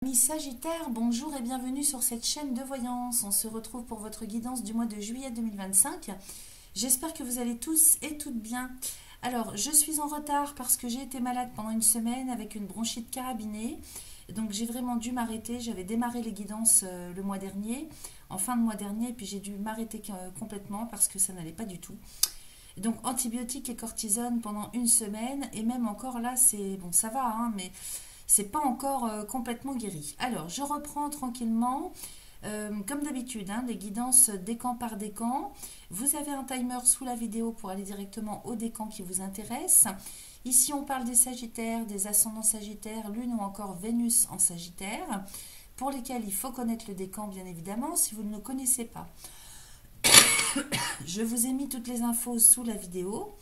Amis Sagittaire, bonjour et bienvenue sur cette chaîne de voyance. On se retrouve pour votre guidance du mois de juillet 2025. J'espère que vous allez tous et toutes bien. Alors, je suis en retard parce que j'ai été malade pendant une semaine avec une bronchite carabinée. Donc, j'ai vraiment dû m'arrêter. J'avais démarré les guidances le mois dernier, en fin de mois dernier, puis j'ai dû m'arrêter complètement parce que ça n'allait pas du tout. Donc, antibiotiques et cortisone pendant une semaine. Et même encore là, c'est bon, ça va, hein, mais c'est pas encore complètement guéri. Alors, je reprends tranquillement. Comme d'habitude, hein, les guidances décan par décan. Vous avez un timer sous la vidéo pour aller directement au décan qui vous intéresse. Ici, on parle des Sagittaires, des ascendants Sagittaires, Lune ou encore Vénus en Sagittaire, pour lesquels il faut connaître le décan, bien évidemment, si vous ne le connaissez pas. Je vous ai mis toutes les infos sous la vidéo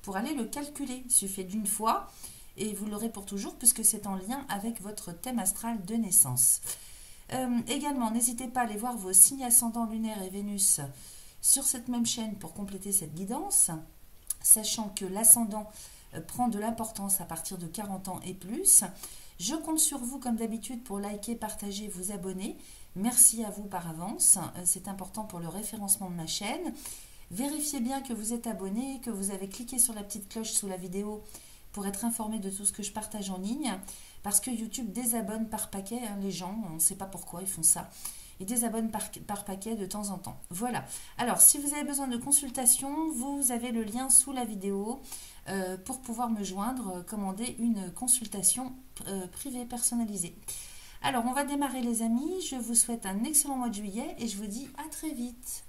pour aller le calculer. Il suffit d'une fois et vous l'aurez pour toujours puisque c'est en lien avec votre thème astral de naissance. Également, n'hésitez pas à aller voir vos signes ascendants lunaires et Vénus sur cette même chaîne pour compléter cette guidance, sachant que l'ascendant prend de l'importance à partir de 40 ans et plus. Je compte sur vous comme d'habitude pour liker, partager, vous abonner. Merci à vous par avance, c'est important pour le référencement de ma chaîne. Vérifiez bien que vous êtes abonné, que vous avez cliqué sur la petite cloche sous la vidéo pour être informé de tout ce que je partage en ligne, parce que YouTube désabonne par paquet, hein, les gens, on ne sait pas pourquoi ils font ça. Ils désabonnent par paquet de temps en temps. Voilà. Alors, si vous avez besoin de consultation, vous avez le lien sous la vidéo pour pouvoir me joindre, commander une consultation privée personnalisée. Alors, on va démarrer les amis. Je vous souhaite un excellent mois de juillet et je vous dis à très vite.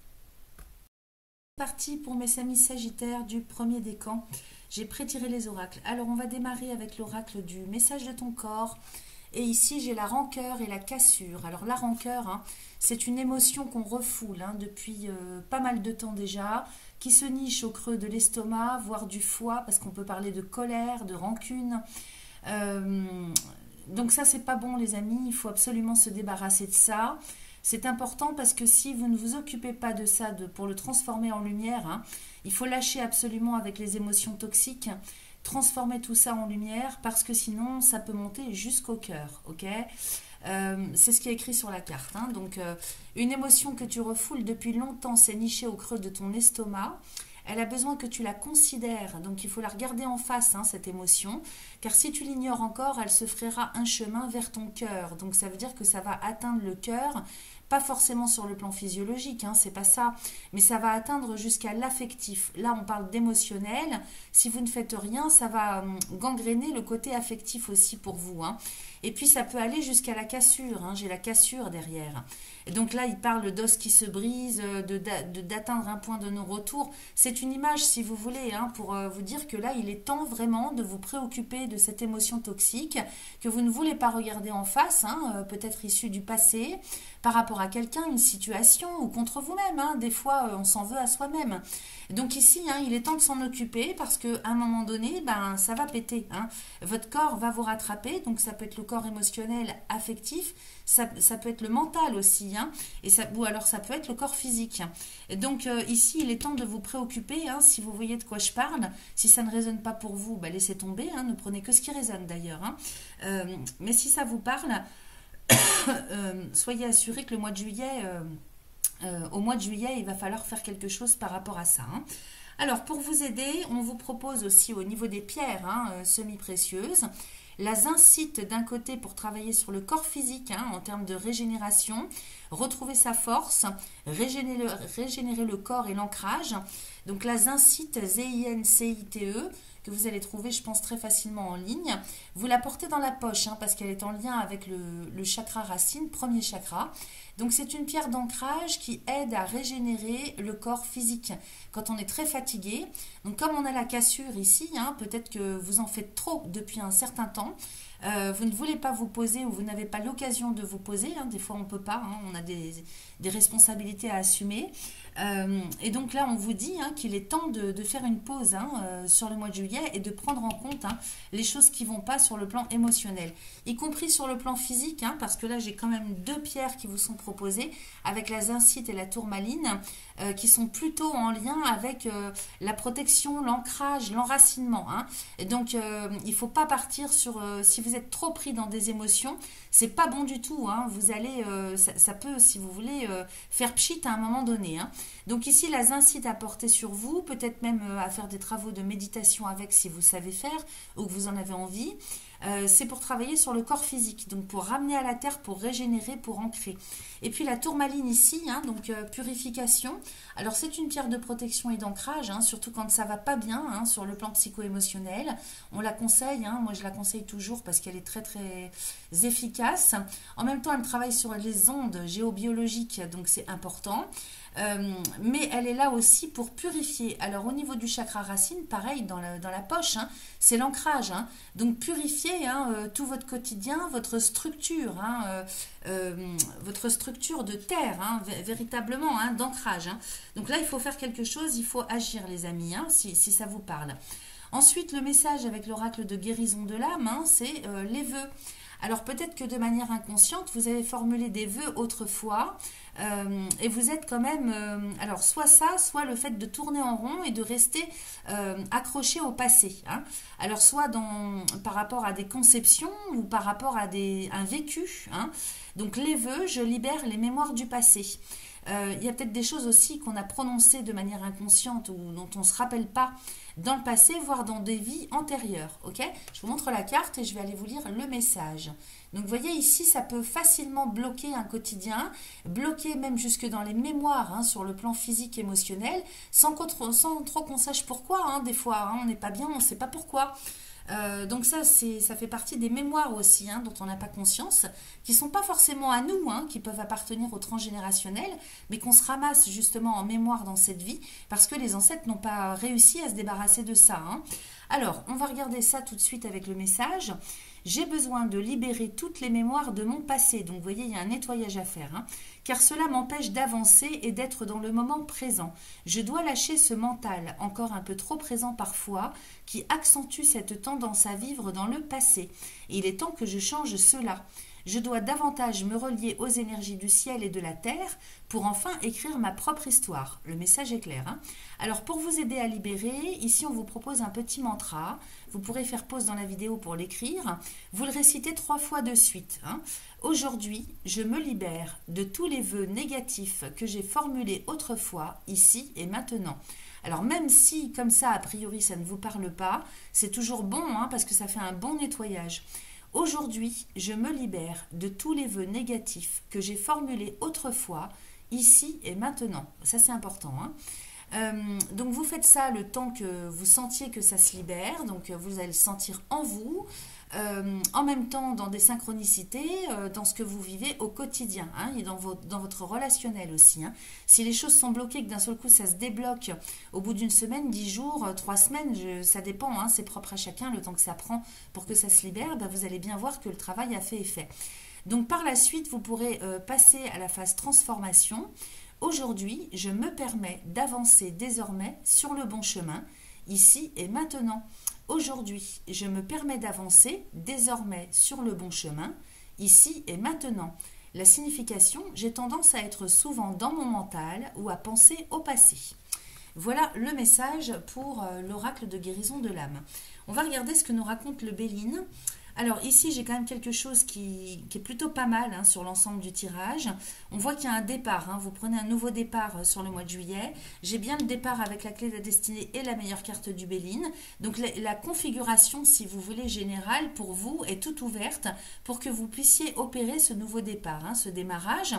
C'est parti pour mes amis Sagittaires du premier décan. J'ai prétiré les oracles. Alors, on va démarrer avec l'oracle du message de ton corps. Et ici, j'ai la rancœur et la cassure. Alors, la rancœur, hein, c'est une émotion qu'on refoule hein, depuis pas mal de temps déjà, qui se niche au creux de l'estomac, voire du foie, parce qu'on peut parler de colère, de rancune. Donc ça, c'est pas bon, les amis. Il faut absolument se débarrasser de ça. C'est important parce que si vous ne vous occupez pas de ça pour le transformer en lumière, hein, il faut lâcher absolument avec les émotions toxiques, transformer tout ça en lumière parce que sinon ça peut monter jusqu'au cœur, ok. C'est ce qui est écrit sur la carte, hein. Donc une émotion que tu refoules depuis longtemps s'est nichée au creux de ton estomac. Elle a besoin que tu la considères, donc il faut la regarder en face, hein, cette émotion, car si tu l'ignores encore, elle se frayera un chemin vers ton cœur. Donc ça veut dire que ça va atteindre le cœur, pas forcément sur le plan physiologique, hein, c'est pas ça, mais ça va atteindre jusqu'à l'affectif. Là, on parle d'émotionnel. Si vous ne faites rien, ça va gangréner le côté affectif aussi pour vous, hein. Et puis ça peut aller jusqu'à la cassure, hein. J'ai la cassure derrière. Et donc là, il parle d'os qui se brise, d'atteindre un point de non-retour. C'est une image, si vous voulez, hein, pour vous dire que là, il est temps vraiment de vous préoccuper de cette émotion toxique que vous ne voulez pas regarder en face, hein, peut-être issue du passé, par rapport à quelqu'un, une situation ou contre vous-même. Hein. Des fois, on s'en veut à soi-même. Donc ici, hein, il est temps de s'en occuper parce qu'à un moment donné, ben, ça va péter. Hein. Votre corps va vous rattraper, donc ça peut être le corps émotionnel, affectif, ça peut être le mental aussi, hein, ou alors ça peut être le corps physique. Et donc ici, il est temps de vous préoccuper, hein, si vous voyez de quoi je parle. Si ça ne résonne pas pour vous, ben, laissez tomber, hein, ne prenez que ce qui résonne d'ailleurs. Hein. Mais si ça vous parle, soyez assurés que le mois de juillet... au mois de juillet, il va falloir faire quelque chose par rapport à ça. Hein. Alors, pour vous aider, on vous propose aussi au niveau des pierres hein, semi-précieuses, la zincite d'un côté pour travailler sur le corps physique hein, en termes de régénération, retrouver sa force, régénérer le corps et l'ancrage. Donc la zincite, Z-I-N-C-I-T-E, que vous allez trouver, je pense, très facilement en ligne. Vous la portez dans la poche hein, parce qu'elle est en lien avec le chakra racine, premier chakra. Donc c'est une pierre d'ancrage qui aide à régénérer le corps physique quand on est très fatigué. Donc comme on a la cassure ici, hein, peut-être que vous en faites trop depuis un certain temps. Vous ne voulez pas vous poser ou vous n'avez pas l'occasion de vous poser. Hein, des fois on ne peut pas, hein, on a des responsabilités à assumer. Et donc là, on vous dit qu'il est temps de faire une pause sur le mois de juillet et de prendre en compte les choses qui vont pas sur le plan émotionnel, y compris sur le plan physique, parce que là, j'ai quand même 2 pierres qui vous sont proposées avec la zincite et la tourmaline qui sont plutôt en lien avec la protection, l'ancrage, l'enracinement. Et donc, il faut pas partir sur... si vous êtes trop pris dans des émotions, c'est pas bon du tout. Vous allez... ça peut, si vous voulez, faire pchit à un moment donné. Donc ici, la zincite à porter sur vous, peut-être même à faire des travaux de méditation avec si vous savez faire ou que vous en avez envie. C'est pour travailler sur le corps physique, donc pour ramener à la terre, pour régénérer, pour ancrer. Et puis la tourmaline ici, donc purification. Alors c'est une pierre de protection et d'ancrage, surtout quand ça va pas bien sur le plan psycho-émotionnel. On la conseille, moi je la conseille toujours parce qu'elle est très très efficace. En même temps, elle travaille sur les ondes géobiologiques, donc c'est important. Mais elle est là aussi pour purifier. Alors au niveau du chakra racine, pareil dans la poche, c'est l'ancrage. Donc purifier tout votre quotidien, votre structure, votre structure de terre, véritablement, d'ancrage. Donc là, il faut faire quelque chose, il faut agir les amis, si ça vous parle. Ensuite, le message avec l'oracle de guérison de l'âme, c'est les vœux. Alors peut-être que de manière inconsciente, vous avez formulé des vœux autrefois et vous êtes quand même, alors soit ça, soit le fait de tourner en rond et de rester accroché au passé. Alors soit par rapport à des conceptions ou par rapport à un vécu. Donc les vœux, je libère les mémoires du passé. Il y a peut-être des choses aussi qu'on a prononcées de manière inconsciente ou dont on ne se rappelle pas dans le passé, voire dans des vies antérieures. Ok ? Je vous montre la carte et je vais aller vous lire le message. Donc vous voyez ici, ça peut facilement bloquer un quotidien, bloquer même jusque dans les mémoires sur le plan physique, émotionnel, sans trop qu'on sache pourquoi. Des fois, on n'est pas bien, on ne sait pas pourquoi. Donc ça fait partie des mémoires aussi dont on n'a pas conscience, qui ne sont pas forcément à nous, qui peuvent appartenir au transgénérationnel, mais qu'on se ramasse justement en mémoire dans cette vie, parce que les ancêtres n'ont pas réussi à se débarrasser de ça. Alors, on va regarder ça tout de suite avec le message. J'ai besoin de libérer toutes les mémoires de mon passé. Donc, vous voyez, il y a un nettoyage à faire. Car cela m'empêche d'avancer et d'être dans le moment présent. Je dois lâcher ce mental, encore un peu trop présent parfois, qui accentue cette tendance à vivre dans le passé. Et il est temps que je change cela. Je dois davantage me relier aux énergies du ciel et de la terre pour enfin écrire ma propre histoire. Le message est clair. Alors pour vous aider à libérer, ici on vous propose un petit mantra. Vous pourrez faire pause dans la vidéo pour l'écrire. Vous le récitez 3 fois de suite. Aujourd'hui, je me libère de tous les vœux négatifs que j'ai formulés autrefois, ici et maintenant. Alors même si, comme ça, a priori, ça ne vous parle pas, c'est toujours bon parce que ça fait un bon nettoyage. Aujourd'hui, je me libère de tous les vœux négatifs que j'ai formulés autrefois, ici et maintenant. Ça, c'est important. Donc, vous faites ça le temps que vous sentiez que ça se libère. Donc, vous allez le sentir en vous. En même temps dans des synchronicités, dans ce que vous vivez au quotidien et dans votre relationnel aussi. Si les choses sont bloquées, que d'un seul coup ça se débloque au bout d'une semaine, 10 jours, 3 semaines, ça dépend, c'est propre à chacun, le temps que ça prend pour que ça se libère, vous allez bien voir que le travail a fait effet. Donc par la suite, vous pourrez passer à la phase transformation. Aujourd'hui, je me permets d'avancer désormais sur le bon chemin, ici et maintenant. Aujourd'hui, je me permets d'avancer désormais sur le bon chemin, ici et maintenant. La signification, j'ai tendance à être souvent dans mon mental ou à penser au passé. Voilà le message pour l'oracle de guérison de l'âme. On va regarder ce que nous raconte le Béline. Alors ici, j'ai quand même quelque chose qui est plutôt pas mal sur l'ensemble du tirage. On voit qu'il y a un départ. Vous prenez un nouveau départ sur le mois de juillet. J'ai bien le départ avec la clé de la destinée et la meilleure carte du Béline. Donc la configuration, si vous voulez, générale pour vous est toute ouverte pour que vous puissiez opérer ce nouveau départ, ce démarrage.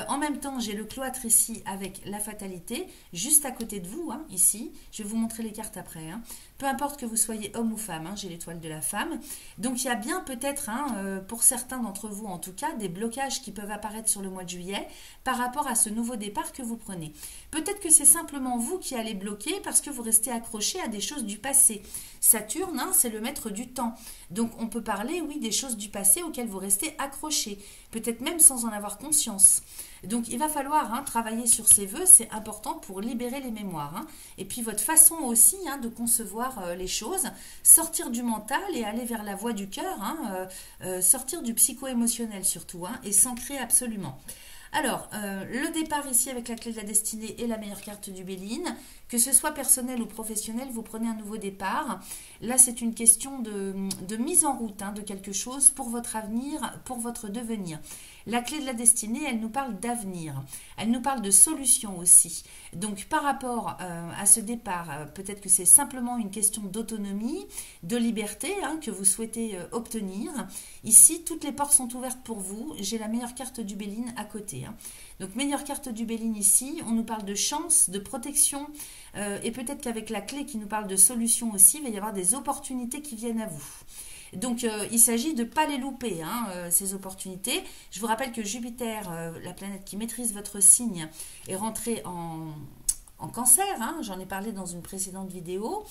En même temps, j'ai le cloître ici avec la fatalité, juste à côté de vous, ici. Je vais vous montrer les cartes après. Peu importe que vous soyez homme ou femme, j'ai l'étoile de la femme. Donc Donc il y a bien peut-être, hein, pour certains d'entre vous en tout cas, des blocages qui peuvent apparaître sur le mois de juillet par rapport à ce nouveau départ que vous prenez. Peut-être que c'est simplement vous qui allez bloquer parce que vous restez accroché à des choses du passé. Saturne, hein, c'est le maître du temps. Donc on peut parler, oui, des choses du passé auxquelles vous restez accroché, peut-être même sans en avoir conscience. Donc il va falloir, hein, travailler sur ces vœux, c'est important pour libérer les mémoires. Hein. Et puis votre façon aussi, hein, de concevoir les choses, sortir du mental et aller vers la voie du cœur, hein, sortir du psycho-émotionnel surtout, hein, et s'ancrer absolument. Alors, le départ ici avec la clé de la destinée et la meilleure carte du Béline, que ce soit personnel ou professionnel, vous prenez un nouveau départ. Là, c'est une question de mise en route, hein, de quelque chose pour votre avenir, pour votre devenir. La clé de la destinée, elle nous parle d'avenir. Elle nous parle de solutions aussi. Donc, par rapport à ce départ, peut-être que c'est simplement une question d'autonomie, de liberté, hein, que vous souhaitez obtenir. Ici, toutes les portes sont ouvertes pour vous. J'ai la meilleure carte du Béline à côté. Hein. Donc, meilleure carte du Béline ici. On nous parle de chance, de protection. Et peut-être qu'avec la clé qui nous parle de solutions aussi, il va y avoir des opportunités qui viennent à vous. Donc, il s'agit de ne pas les louper, hein, ces opportunités. Je vous rappelle que Jupiter, la planète qui maîtrise votre signe, est rentrée en cancer. Hein, j'en ai parlé dans une précédente vidéo.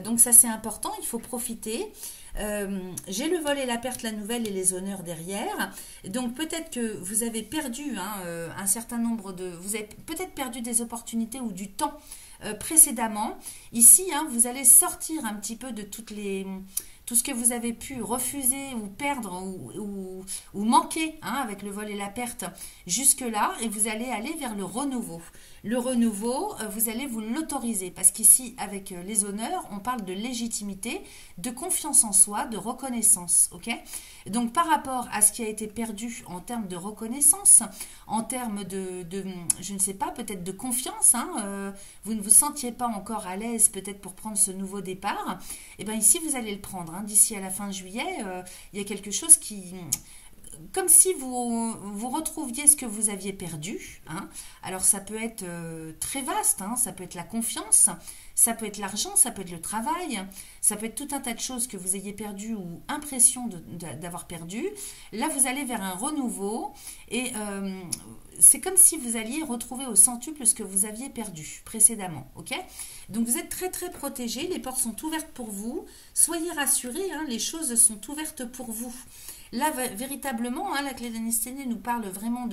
Donc, ça, c'est important. Il faut profiter. J'ai le vol et la perte, la nouvelle et les honneurs derrière. Donc, peut-être que vous avez perdu, hein, un certain nombre de... Vous avez peut-être perdu des opportunités ou du temps précédemment. Ici, hein, vous allez sortir un petit peu de tout ce que vous avez pu refuser ou perdre ou manquer, hein, avec le vol et la perte jusque-là, et vous allez aller vers le renouveau. Le renouveau, vous allez vous l'autoriser, parce qu'ici, avec les honneurs, on parle de légitimité, de confiance en soi, de reconnaissance. Ok ? Donc, par rapport à ce qui a été perdu en termes de reconnaissance, en termes je ne sais pas, peut-être de confiance, hein, vous ne vous sentiez pas encore à l'aise peut-être pour prendre ce nouveau départ, et bien ici, vous allez le prendre. Hein. D'ici à la fin de juillet, il y a quelque chose qui... Comme si vous retrouviez ce que vous aviez perdu. Hein. Alors, ça peut être très vaste, hein. Ça peut être la confiance, ça peut être l'argent, ça peut être le travail, ça peut être tout un tas de choses que vous ayez perdu ou impression d'avoir perdu. Là, vous allez vers un renouveau et c'est comme si vous alliez retrouver au centuple ce que vous aviez perdu précédemment. Okay ? Donc, vous êtes très, très protégés. Les portes sont ouvertes pour vous. Soyez rassurés, hein, les choses sont ouvertes pour vous. Là, véritablement, hein, la clé de la destinée nous parle vraiment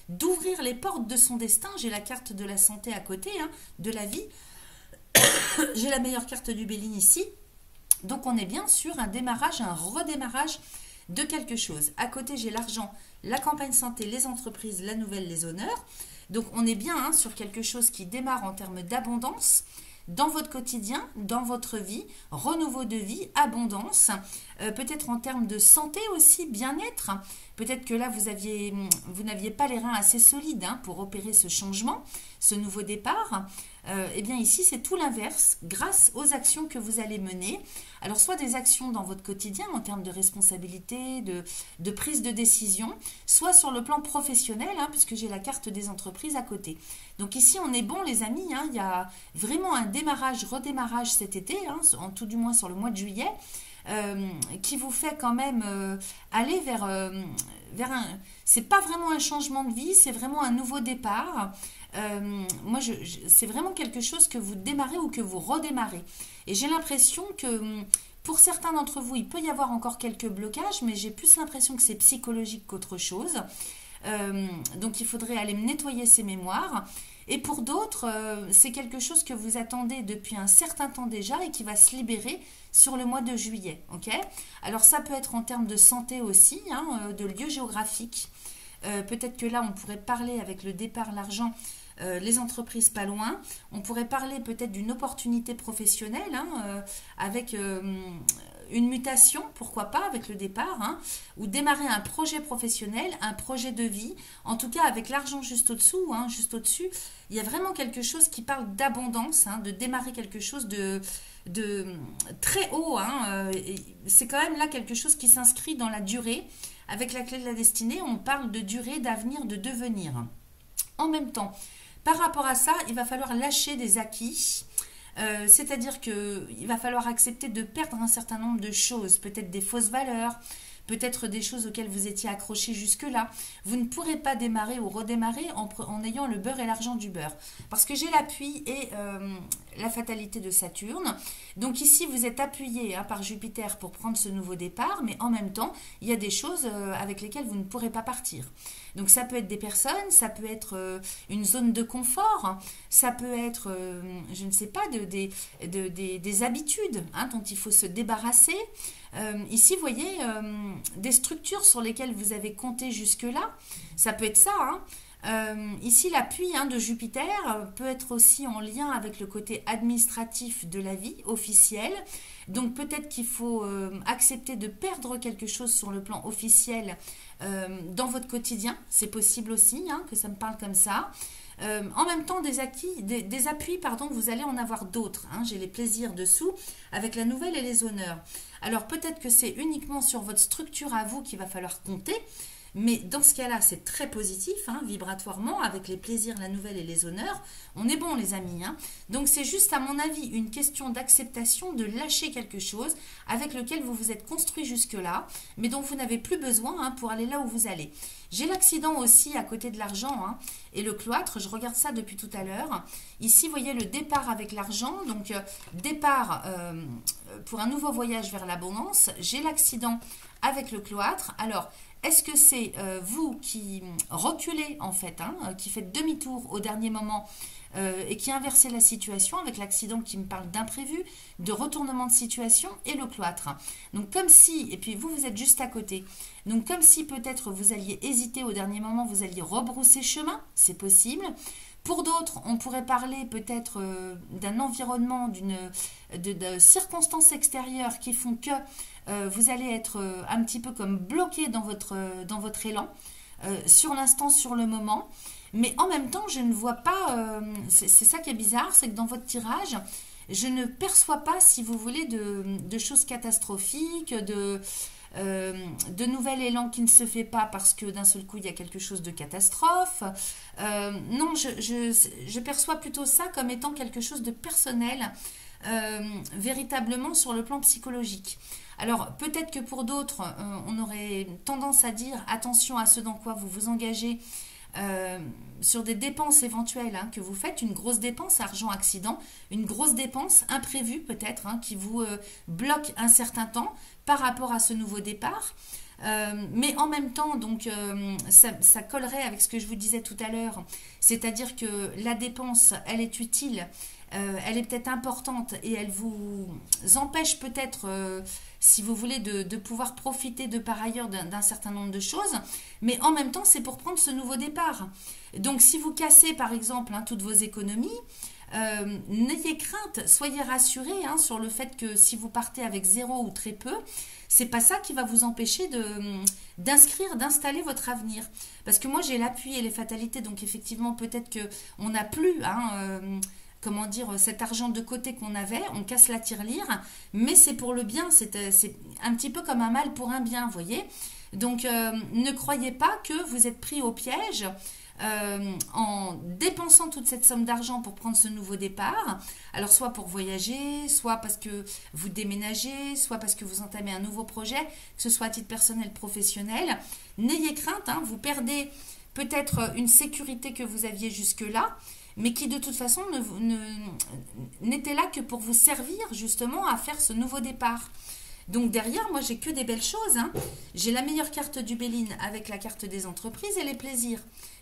d'ouvrir les portes de son destin. J'ai la carte de la santé à côté, hein, de la vie. J'ai la meilleure carte du Béline ici. Donc, on est bien sur un démarrage, un redémarrage de quelque chose. À côté, j'ai l'argent, la campagne santé, les entreprises, la nouvelle, les honneurs. Donc, on est bien, hein, sur quelque chose qui démarre en termes d'abondance. Dans votre quotidien, dans votre vie, renouveau de vie, abondance, peut-être en termes de santé aussi, bien-être. Peut-être que là, vous n'aviez pas les reins assez solides, hein, pour opérer ce changement, ce nouveau départ. Eh bien ici, c'est tout l'inverse, grâce aux actions que vous allez mener. Alors, soit des actions dans votre quotidien en termes de responsabilité, de prise de décision, soit sur le plan professionnel, hein, puisque j'ai la carte des entreprises à côté. Donc ici, on est bon, les amis, hein, il y a vraiment un démarrage, redémarrage cet été, hein, en tout du moins sur le mois de juillet, qui vous fait quand même aller vers un... C'est pas vraiment un changement de vie, c'est vraiment un nouveau départ. Moi, c'est vraiment quelque chose que vous démarrez ou que vous redémarrez. Et j'ai l'impression que pour certains d'entre vous, il peut y avoir encore quelques blocages, mais j'ai plus l'impression que c'est psychologique qu'autre chose. Donc, il faudrait aller nettoyer ces mémoires. Et pour d'autres, c'est quelque chose que vous attendez depuis un certain temps déjà et qui va se libérer sur le mois de juillet. Okay ? Alors, ça peut être en termes de santé aussi, hein, de lieu géographique. Peut-être que là, on pourrait parler avec le départ, l'argent, les entreprises pas loin. On pourrait parler peut-être d'une opportunité professionnelle, hein, avec une mutation, pourquoi pas, avec le départ, hein, ou démarrer un projet professionnel, un projet de vie. En tout cas, avec l'argent juste au-dessous, hein, juste au-dessus, il y a vraiment quelque chose qui parle d'abondance, hein, de démarrer quelque chose de très haut. Hein, c'est quand même là quelque chose qui s'inscrit dans la durée. Avec la clé de la destinée, on parle de durée, d'avenir, de devenir. En même temps, par rapport à ça, il va falloir lâcher des acquis. C'est-à-dire qu'il va falloir accepter de perdre un certain nombre de choses, peut-être des fausses valeurs, peut-être des choses auxquelles vous étiez accroché jusque-là. Vous ne pourrez pas démarrer ou redémarrer en ayant le beurre et l'argent du beurre. Parce que j'ai l'appui et la fatalité de Saturne. Donc ici, vous êtes appuyé par Jupiter pour prendre ce nouveau départ, mais en même temps, il y a des choses avec lesquelles vous ne pourrez pas partir. Donc ça peut être des personnes, ça peut être une zone de confort, ça peut être, je ne sais pas, des habitudes dont il faut se débarrasser. Ici, vous voyez, des structures sur lesquelles vous avez compté jusque-là, ça peut être ça. Ici, l'appui de Jupiter peut être aussi en lien avec le côté administratif de la vie officielle. Donc peut-être qu'il faut accepter de perdre quelque chose sur le plan officiel dans votre quotidien. C'est possible aussi que ça me parle comme ça. En même temps, des appuis, vous allez en avoir d'autres. J'ai les plaisirs dessous avec la nouvelle et les honneurs. Alors peut-être que c'est uniquement sur votre structure à vous qu'il va falloir compter. Mais dans ce cas-là, c'est très positif, vibratoirement, avec les plaisirs, la nouvelle et les honneurs. On est bon, les amis. Donc, c'est juste, à mon avis, une question d'acceptation, de lâcher quelque chose avec lequel vous vous êtes construit jusque-là, mais dont vous n'avez plus besoin pour aller là où vous allez. J'ai l'accident aussi à côté de l'argent et le cloître. Je regarde ça depuis tout à l'heure. Ici, vous voyez le départ avec l'argent. Donc, départ pour un nouveau voyage vers l'abondance. J'ai l'accident avec le cloître. Alors, est-ce que c'est vous qui reculez en fait, qui faites demi-tour au dernier moment et qui inversez la situation avec l'accident qui me parle d'imprévu, de retournement de situation et le cloître. Donc comme si, et puis vous êtes juste à côté, donc comme si peut-être vous alliez hésiter au dernier moment, vous alliez rebrousser chemin, c'est possible. Pour d'autres, on pourrait parler peut-être d'un environnement, de circonstances extérieures qui font que vous allez être un petit peu comme bloqué dans votre élan, sur l'instant, sur le moment. Mais en même temps, je ne vois pas, c'est ça qui est bizarre, c'est que dans votre tirage, je ne perçois pas, si vous voulez, de choses catastrophiques, de nouvel élan qui ne se fait pas parce que d'un seul coup il y a quelque chose de catastrophe. Non, je perçois plutôt ça comme étant quelque chose de personnel, véritablement sur le plan psychologique. Alors peut-être que pour d'autres, on aurait tendance à dire attention à ce dans quoi vous vous engagez. Sur des dépenses éventuelles que vous faites, une grosse dépense, argent, accident, une grosse dépense imprévue peut-être, qui vous bloque un certain temps par rapport à ce nouveau départ. Mais en même temps, donc, ça collerait avec ce que je vous disais tout à l'heure, c'est-à-dire que la dépense, elle est utile, elle est peut-être importante et elle vous empêche peut-être, si vous voulez, de pouvoir profiter de par ailleurs d'un certain nombre de choses, mais en même temps, c'est pour prendre ce nouveau départ. Donc, si vous cassez, par exemple, toutes vos économies, n'ayez crainte, soyez rassurés sur le fait que si vous partez avec zéro ou très peu, c'est pas ça qui va vous empêcher d'inscrire, d'installer votre avenir. Parce que moi, j'ai l'appui et les fatalités, donc effectivement, peut-être qu'on n'a plus... comment dire, cet argent de côté qu'on avait, on casse la tirelire, mais c'est pour le bien, c'est un petit peu comme un mal pour un bien, vous voyez. Donc, ne croyez pas que vous êtes pris au piège en dépensant toute cette somme d'argent pour prendre ce nouveau départ. Alors, soit pour voyager, soit parce que vous déménagez, soit parce que vous entamez un nouveau projet, que ce soit à titre personnel, professionnel. N'ayez crainte, vous perdez peut-être une sécurité que vous aviez jusque-là, mais qui de toute façon n'était là que pour vous servir justement à faire ce nouveau départ. Donc derrière, moi j'ai que des belles choses. J'ai la meilleure carte du Béline avec la carte des entreprises et les plaisirs.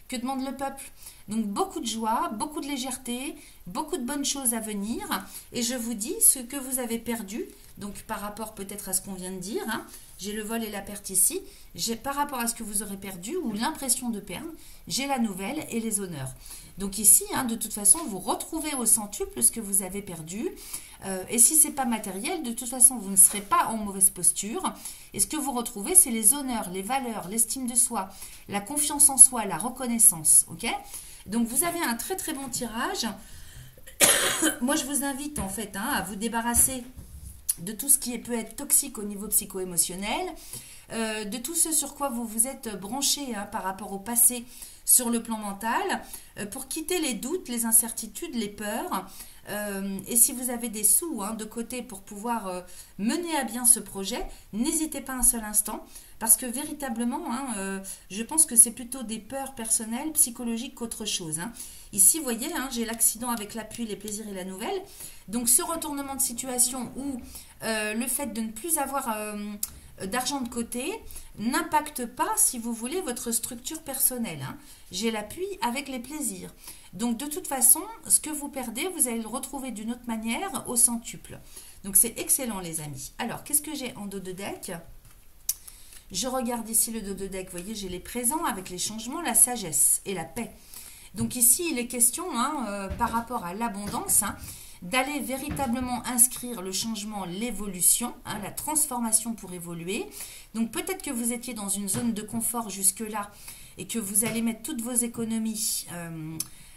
Que demande le peuple? Donc beaucoup de joie, beaucoup de légèreté, beaucoup de bonnes choses à venir. Et je vous dis ce que vous avez perdu, donc par rapport peut-être à ce qu'on vient de dire, j'ai le vol et la perte ici, par rapport à ce que vous aurez perdu ou l'impression de perdre, j'ai la nouvelle et les honneurs. Donc ici, de toute façon, vous retrouvez au centuple ce que vous avez perdu. Et si ce n'est pas matériel, de toute façon, vous ne serez pas en mauvaise posture. Et ce que vous retrouvez, c'est les honneurs, les valeurs, l'estime de soi, la confiance en soi, la reconnaissance. Ok? Donc vous avez un très très bon tirage. Moi, je vous invite en fait à vous débarrasser de tout ce qui peut être toxique au niveau psycho-émotionnel, de tout ce sur quoi vous vous êtes branché par rapport au passé sur le plan mental, pour quitter les doutes, les incertitudes, les peurs, Et si vous avez des sous hein, de côté pour pouvoir mener à bien ce projet, n'hésitez pas un seul instant. Parce que véritablement, hein, je pense que c'est plutôt des peurs personnelles, psychologiques qu'autre chose. Hein. Ici, vous voyez, hein, j'ai l'accident avec l'appui, les plaisirs et la nouvelle. Donc, ce retournement de situation où le fait de ne plus avoir d'argent de côté n'impacte pas, si vous voulez, votre structure personnelle. Hein. J'ai l'appui avec les plaisirs. Donc, de toute façon, ce que vous perdez, vous allez le retrouver d'une autre manière au centuple. Donc, c'est excellent, les amis. Alors, qu'est-ce que j'ai en dos de deck ? Je regarde ici le dos de deck, vous voyez, j'ai les présents avec les changements, la sagesse et la paix. Donc ici, il est question, hein, par rapport à l'abondance, hein, d'aller véritablement inscrire le changement, l'évolution, hein, la transformation pour évoluer. Donc peut-être que vous étiez dans une zone de confort jusque-là et que vous allez mettre toutes vos économies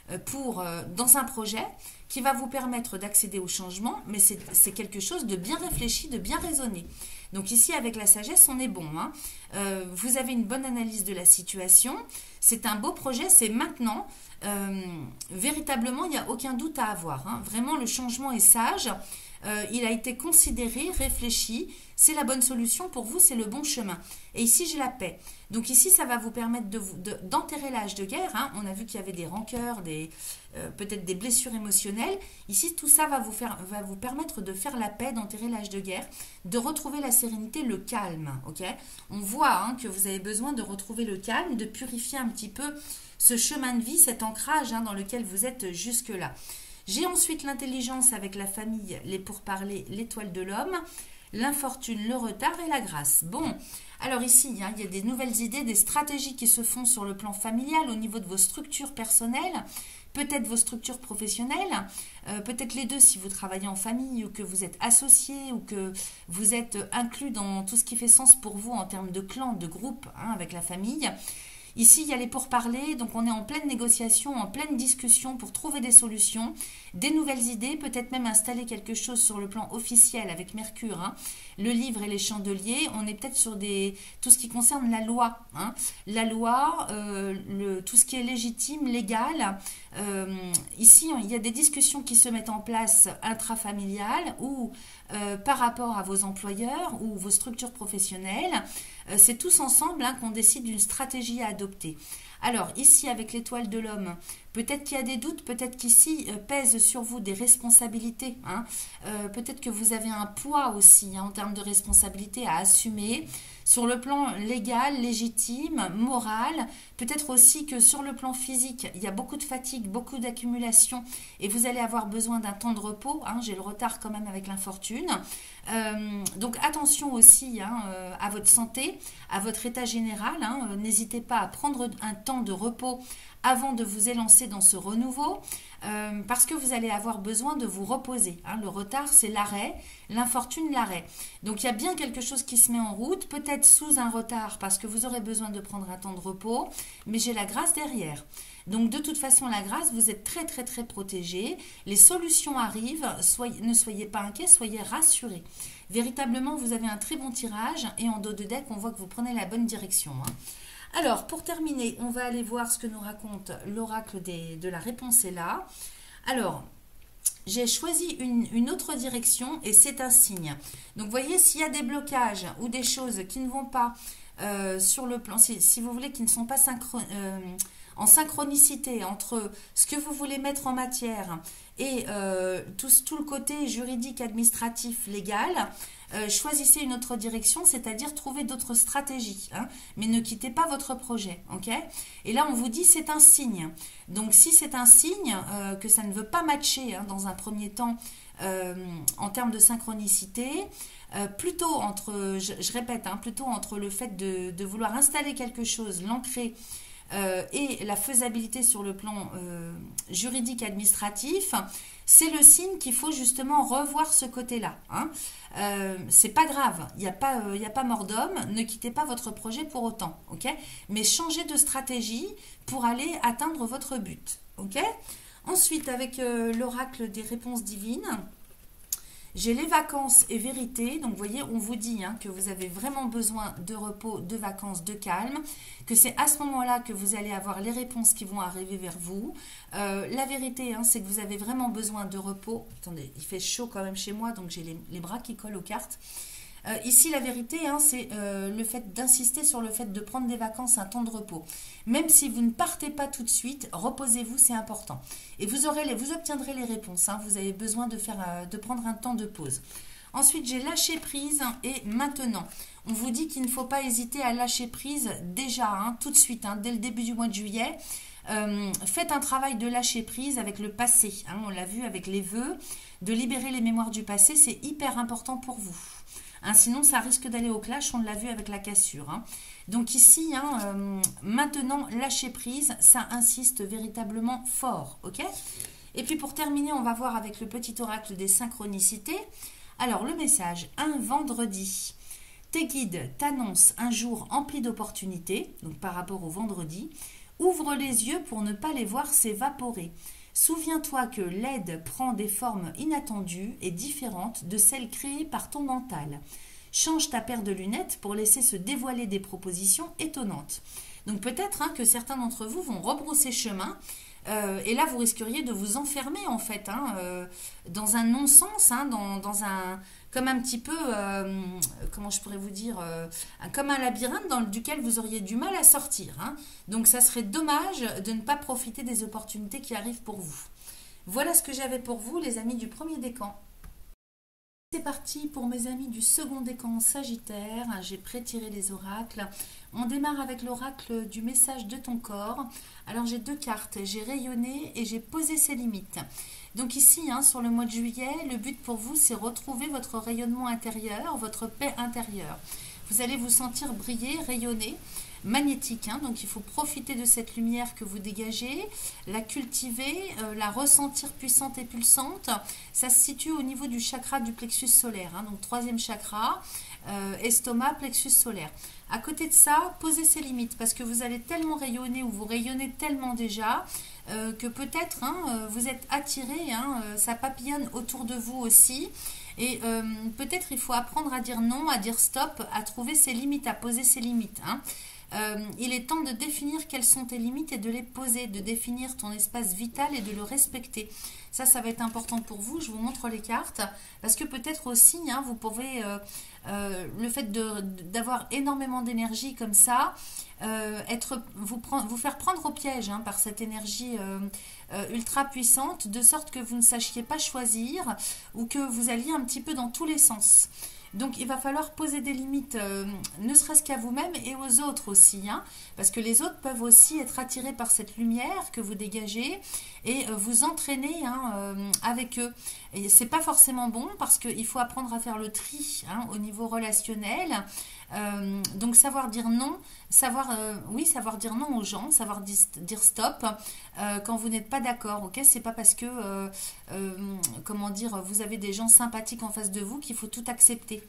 dans un projet qui va vous permettre d'accéder au changement, mais c'est quelque chose de bien réfléchi, de bien raisonné. Donc ici, avec la sagesse, on est bon. Hein. Vous avez une bonne analyse de la situation. C'est un beau projet, c'est maintenant. Véritablement, il n'y a aucun doute à avoir. Hein. Vraiment, le changement est sage. Il a été considéré, réfléchi. C'est la bonne solution pour vous, c'est le bon chemin. Et ici, j'ai la paix. Donc ici, ça va vous permettre d'enterrer l'âge de guerre. Hein. On a vu qu'il y avait des rancœurs, peut-être des blessures émotionnelles. Ici, tout ça va vous permettre de faire la paix, d'enterrer l'âge de guerre, de retrouver la sérénité, le calme. Okay, on voit hein, que vous avez besoin de retrouver le calme, de purifier un petit peu ce chemin de vie, cet ancrage hein, dans lequel vous êtes jusque-là. J'ai ensuite l'intelligence avec la famille, les pourparlers, l'étoile de l'homme, l'infortune, le retard et la grâce. Bon, alors ici, hein, il y a des nouvelles idées, des stratégies qui se font sur le plan familial au niveau de vos structures personnelles, peut-être vos structures professionnelles, peut-être les deux si vous travaillez en famille ou que vous êtes associé ou que vous êtes inclus dans tout ce qui fait sens pour vous en termes de clan, de groupe hein, avec la famille. Ici, il y a les pourparlers, donc on est en pleine négociation, en pleine discussion pour trouver des solutions, des nouvelles idées, peut-être même installer quelque chose sur le plan officiel avec Mercure, hein, le livre et les chandeliers. On est peut-être sur tout ce qui concerne la loi. Hein, la loi, tout ce qui est légitime, légal. Ici, il y a des discussions qui se mettent en place intrafamiliales ou par rapport à vos employeurs ou vos structures professionnelles. C'est tous ensemble hein, qu'on décide d'une stratégie à adopter. Alors ici avec l'étoile de l'homme, peut-être qu'il y a des doutes, peut-être qu'ici pèsent sur vous des responsabilités. Hein. Peut-être que vous avez un poids aussi hein, en termes de responsabilité à assumer sur le plan légal, légitime, moral. Peut-être aussi que sur le plan physique, il y a beaucoup de fatigue, beaucoup d'accumulation et vous allez avoir besoin d'un temps de repos. Hein. J'ai le retard quand même avec l'infortune. Donc attention aussi hein, à votre santé, à votre état général. Hein. N'hésitez pas à prendre un temps de repos avant de vous élancer dans ce renouveau parce que vous allez avoir besoin de vous reposer. Hein. Le retard, c'est l'arrêt, l'infortune, l'arrêt. Donc il y a bien quelque chose qui se met en route, peut-être sous un retard parce que vous aurez besoin de prendre un temps de repos, mais j'ai la grâce derrière. Donc de toute façon, la grâce, vous êtes très très très protégés. Les solutions arrivent, ne soyez pas inquiets, soyez rassurés. Véritablement, vous avez un très bon tirage et en dos de deck, on voit que vous prenez la bonne direction. Hein. Alors, pour terminer, on va aller voir ce que nous raconte l'oracle de la réponse est là. Alors, j'ai choisi une autre direction et c'est un signe. Donc, vous voyez, s'il y a des blocages ou des choses qui ne vont pas sur le plan, si vous voulez, qui ne sont pas en synchronicité entre ce que vous voulez mettre en matière et tout le côté juridique, administratif, légal, choisissez une autre direction, c'est-à-dire trouver d'autres stratégies, hein, mais ne quittez pas votre projet. Okay, et là, on vous dit c'est un signe. Donc, si c'est un signe que ça ne veut pas matcher hein, dans un premier temps en termes de synchronicité, plutôt entre, je répète, hein, plutôt entre le fait de vouloir installer quelque chose, l'ancrer, et la faisabilité sur le plan juridique administratif, c'est le signe qu'il faut justement revoir ce côté-là. Hein. C'est pas grave, il n'y a pas mort d'homme, ne quittez pas votre projet pour autant, ok? Mais changez de stratégie pour aller atteindre votre but, ok? Ensuite, avec l'oracle des réponses divines, J'ai les vacances et vérité. Donc, vous voyez, on vous dit que vous avez vraiment besoin de repos, de vacances, de calme, que c'est à ce moment-là que vous allez avoir les réponses qui vont arriver vers vous. La vérité, c'est que vous avez vraiment besoin de repos. Attendez, il fait chaud quand même chez moi, donc j'ai les bras qui collent aux cartes. Ici, la vérité, c'est le fait d'insister sur le fait de prendre des vacances, un temps de repos. Même si vous ne partez pas tout de suite, reposez-vous, c'est important. Et vous obtiendrez les réponses. Vous avez besoin de prendre un temps de pause. Ensuite, j'ai lâché prise et maintenant. On vous dit qu'il ne faut pas hésiter à lâcher prise déjà, tout de suite, dès le début du mois de juillet. Faites un travail de lâcher prise avec le passé. On l'a vu avec les vœux. De libérer les mémoires du passé, c'est hyper important pour vous. Sinon, ça risque d'aller au clash, on l'a vu avec la cassure. Donc ici, maintenant, lâcher prise, ça insiste véritablement fort, ok? Et puis pour terminer, on va voir avec le petit oracle des synchronicités. Alors, le message, un vendredi. Tes guides t'annoncent un jour empli d'opportunités, donc par rapport au vendredi. Ouvre les yeux pour ne pas les voir s'évaporer. Souviens-toi que l'aide prend des formes inattendues et différentes de celles créées par ton mental. Change ta paire de lunettes pour laisser se dévoiler des propositions étonnantes. Donc peut-être que certains d'entre vous vont rebrousser chemin et là vous risqueriez de vous enfermer en fait dans un non-sens, dans un comme un petit peu, comment je pourrais vous dire, comme un labyrinthe duquel vous auriez du mal à sortir. Donc ça serait dommage de ne pas profiter des opportunités qui arrivent pour vous. Voilà ce que j'avais pour vous, les amis du premier décan. C'est parti pour mes amis du second décan Sagittaire. J'ai pré-tiré les oracles. On démarre avec l'oracle du message de ton corps. Alors j'ai deux cartes, j'ai rayonné et j'ai posé ses limites. Donc ici, sur le mois de juillet, le but pour vous, c'est retrouver votre rayonnement intérieur, votre paix intérieure. Vous allez vous sentir briller, rayonner, magnétique. Donc il faut profiter de cette lumière que vous dégagez, la cultiver, la ressentir puissante et pulsante. Ça se situe au niveau du chakra du plexus solaire. Donc troisième chakra, estomac, plexus solaire. À côté de ça, posez ses limites parce que vous allez tellement rayonner ou vous rayonnez tellement déjà que peut-être vous êtes attiré, ça papillonne autour de vous aussi. Et peut-être il faut apprendre à dire non, à dire stop, à trouver ses limites, à poser ses limites. Il est temps de définir quelles sont tes limites et de les poser, de définir ton espace vital et de le respecter. Ça va être important pour vous. Je vous montre les cartes parce que peut-être aussi, vous pouvez, le fait d'avoir énormément d'énergie comme ça, vous faire prendre au piège par cette énergie ultra puissante, de sorte que vous ne sachiez pas choisir ou que vous alliez un petit peu dans tous les sens. Donc, il va falloir poser des limites, ne serait-ce qu'à vous-même et aux autres aussi. Parce que les autres peuvent aussi être attirés par cette lumière que vous dégagez et vous entraîner avec eux. Et c'est pas forcément bon parce qu'il faut apprendre à faire le tri au niveau relationnel. Donc, savoir dire non, savoir dire non aux gens, savoir dire stop quand vous n'êtes pas d'accord. Ok, c'est pas parce que, vous avez des gens sympathiques en face de vous qu'il faut tout accepter.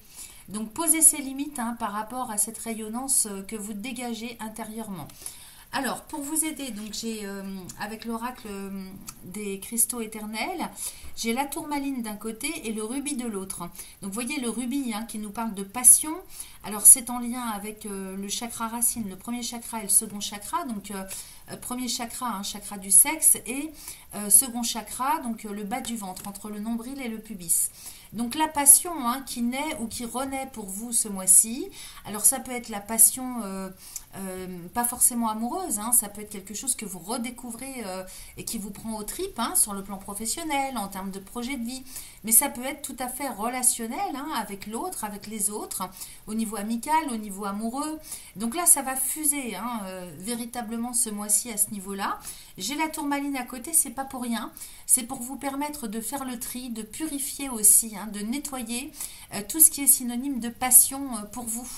Donc, posez ces limites par rapport à cette rayonnance que vous dégagez intérieurement. Alors, pour vous aider, donc j'ai avec l'oracle des cristaux éternels, j'ai la tourmaline d'un côté et le rubis de l'autre. Donc, vous voyez le rubis qui nous parle de passion. Alors, c'est en lien avec le chakra racine, le premier chakra et le second chakra. Donc, premier chakra, chakra du sexe, et second chakra, donc le bas du ventre, entre le nombril et le pubis. Donc la passion qui naît ou qui renaît pour vous ce mois-ci, alors ça peut être la passion pas forcément amoureuse, ça peut être quelque chose que vous redécouvrez et qui vous prend aux tripes sur le plan professionnel, en termes de projet de vie, mais ça peut être tout à fait relationnel avec l'autre, avec les autres, au niveau amical, au niveau amoureux. Donc là ça va fuser véritablement ce mois-ci à ce niveau-là. J'ai la tourmaline à côté, c'est pas pour rien, c'est pour vous permettre de faire le tri, de purifier aussi, de nettoyer tout ce qui est synonyme de passion pour vous.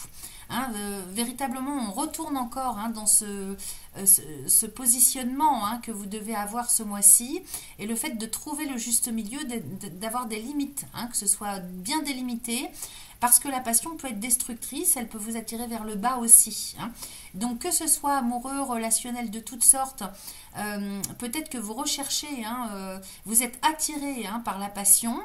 Véritablement, on retourne encore dans ce positionnement que vous devez avoir ce mois-ci, et le fait de trouver le juste milieu, d'avoir des limites, que ce soit bien délimité, parce que la passion peut être destructrice, elle peut vous attirer vers le bas aussi, hein. Donc que ce soit amoureux, relationnel de toutes sortes, peut-être que vous recherchez, hein, vous êtes attiré, hein, par la passion,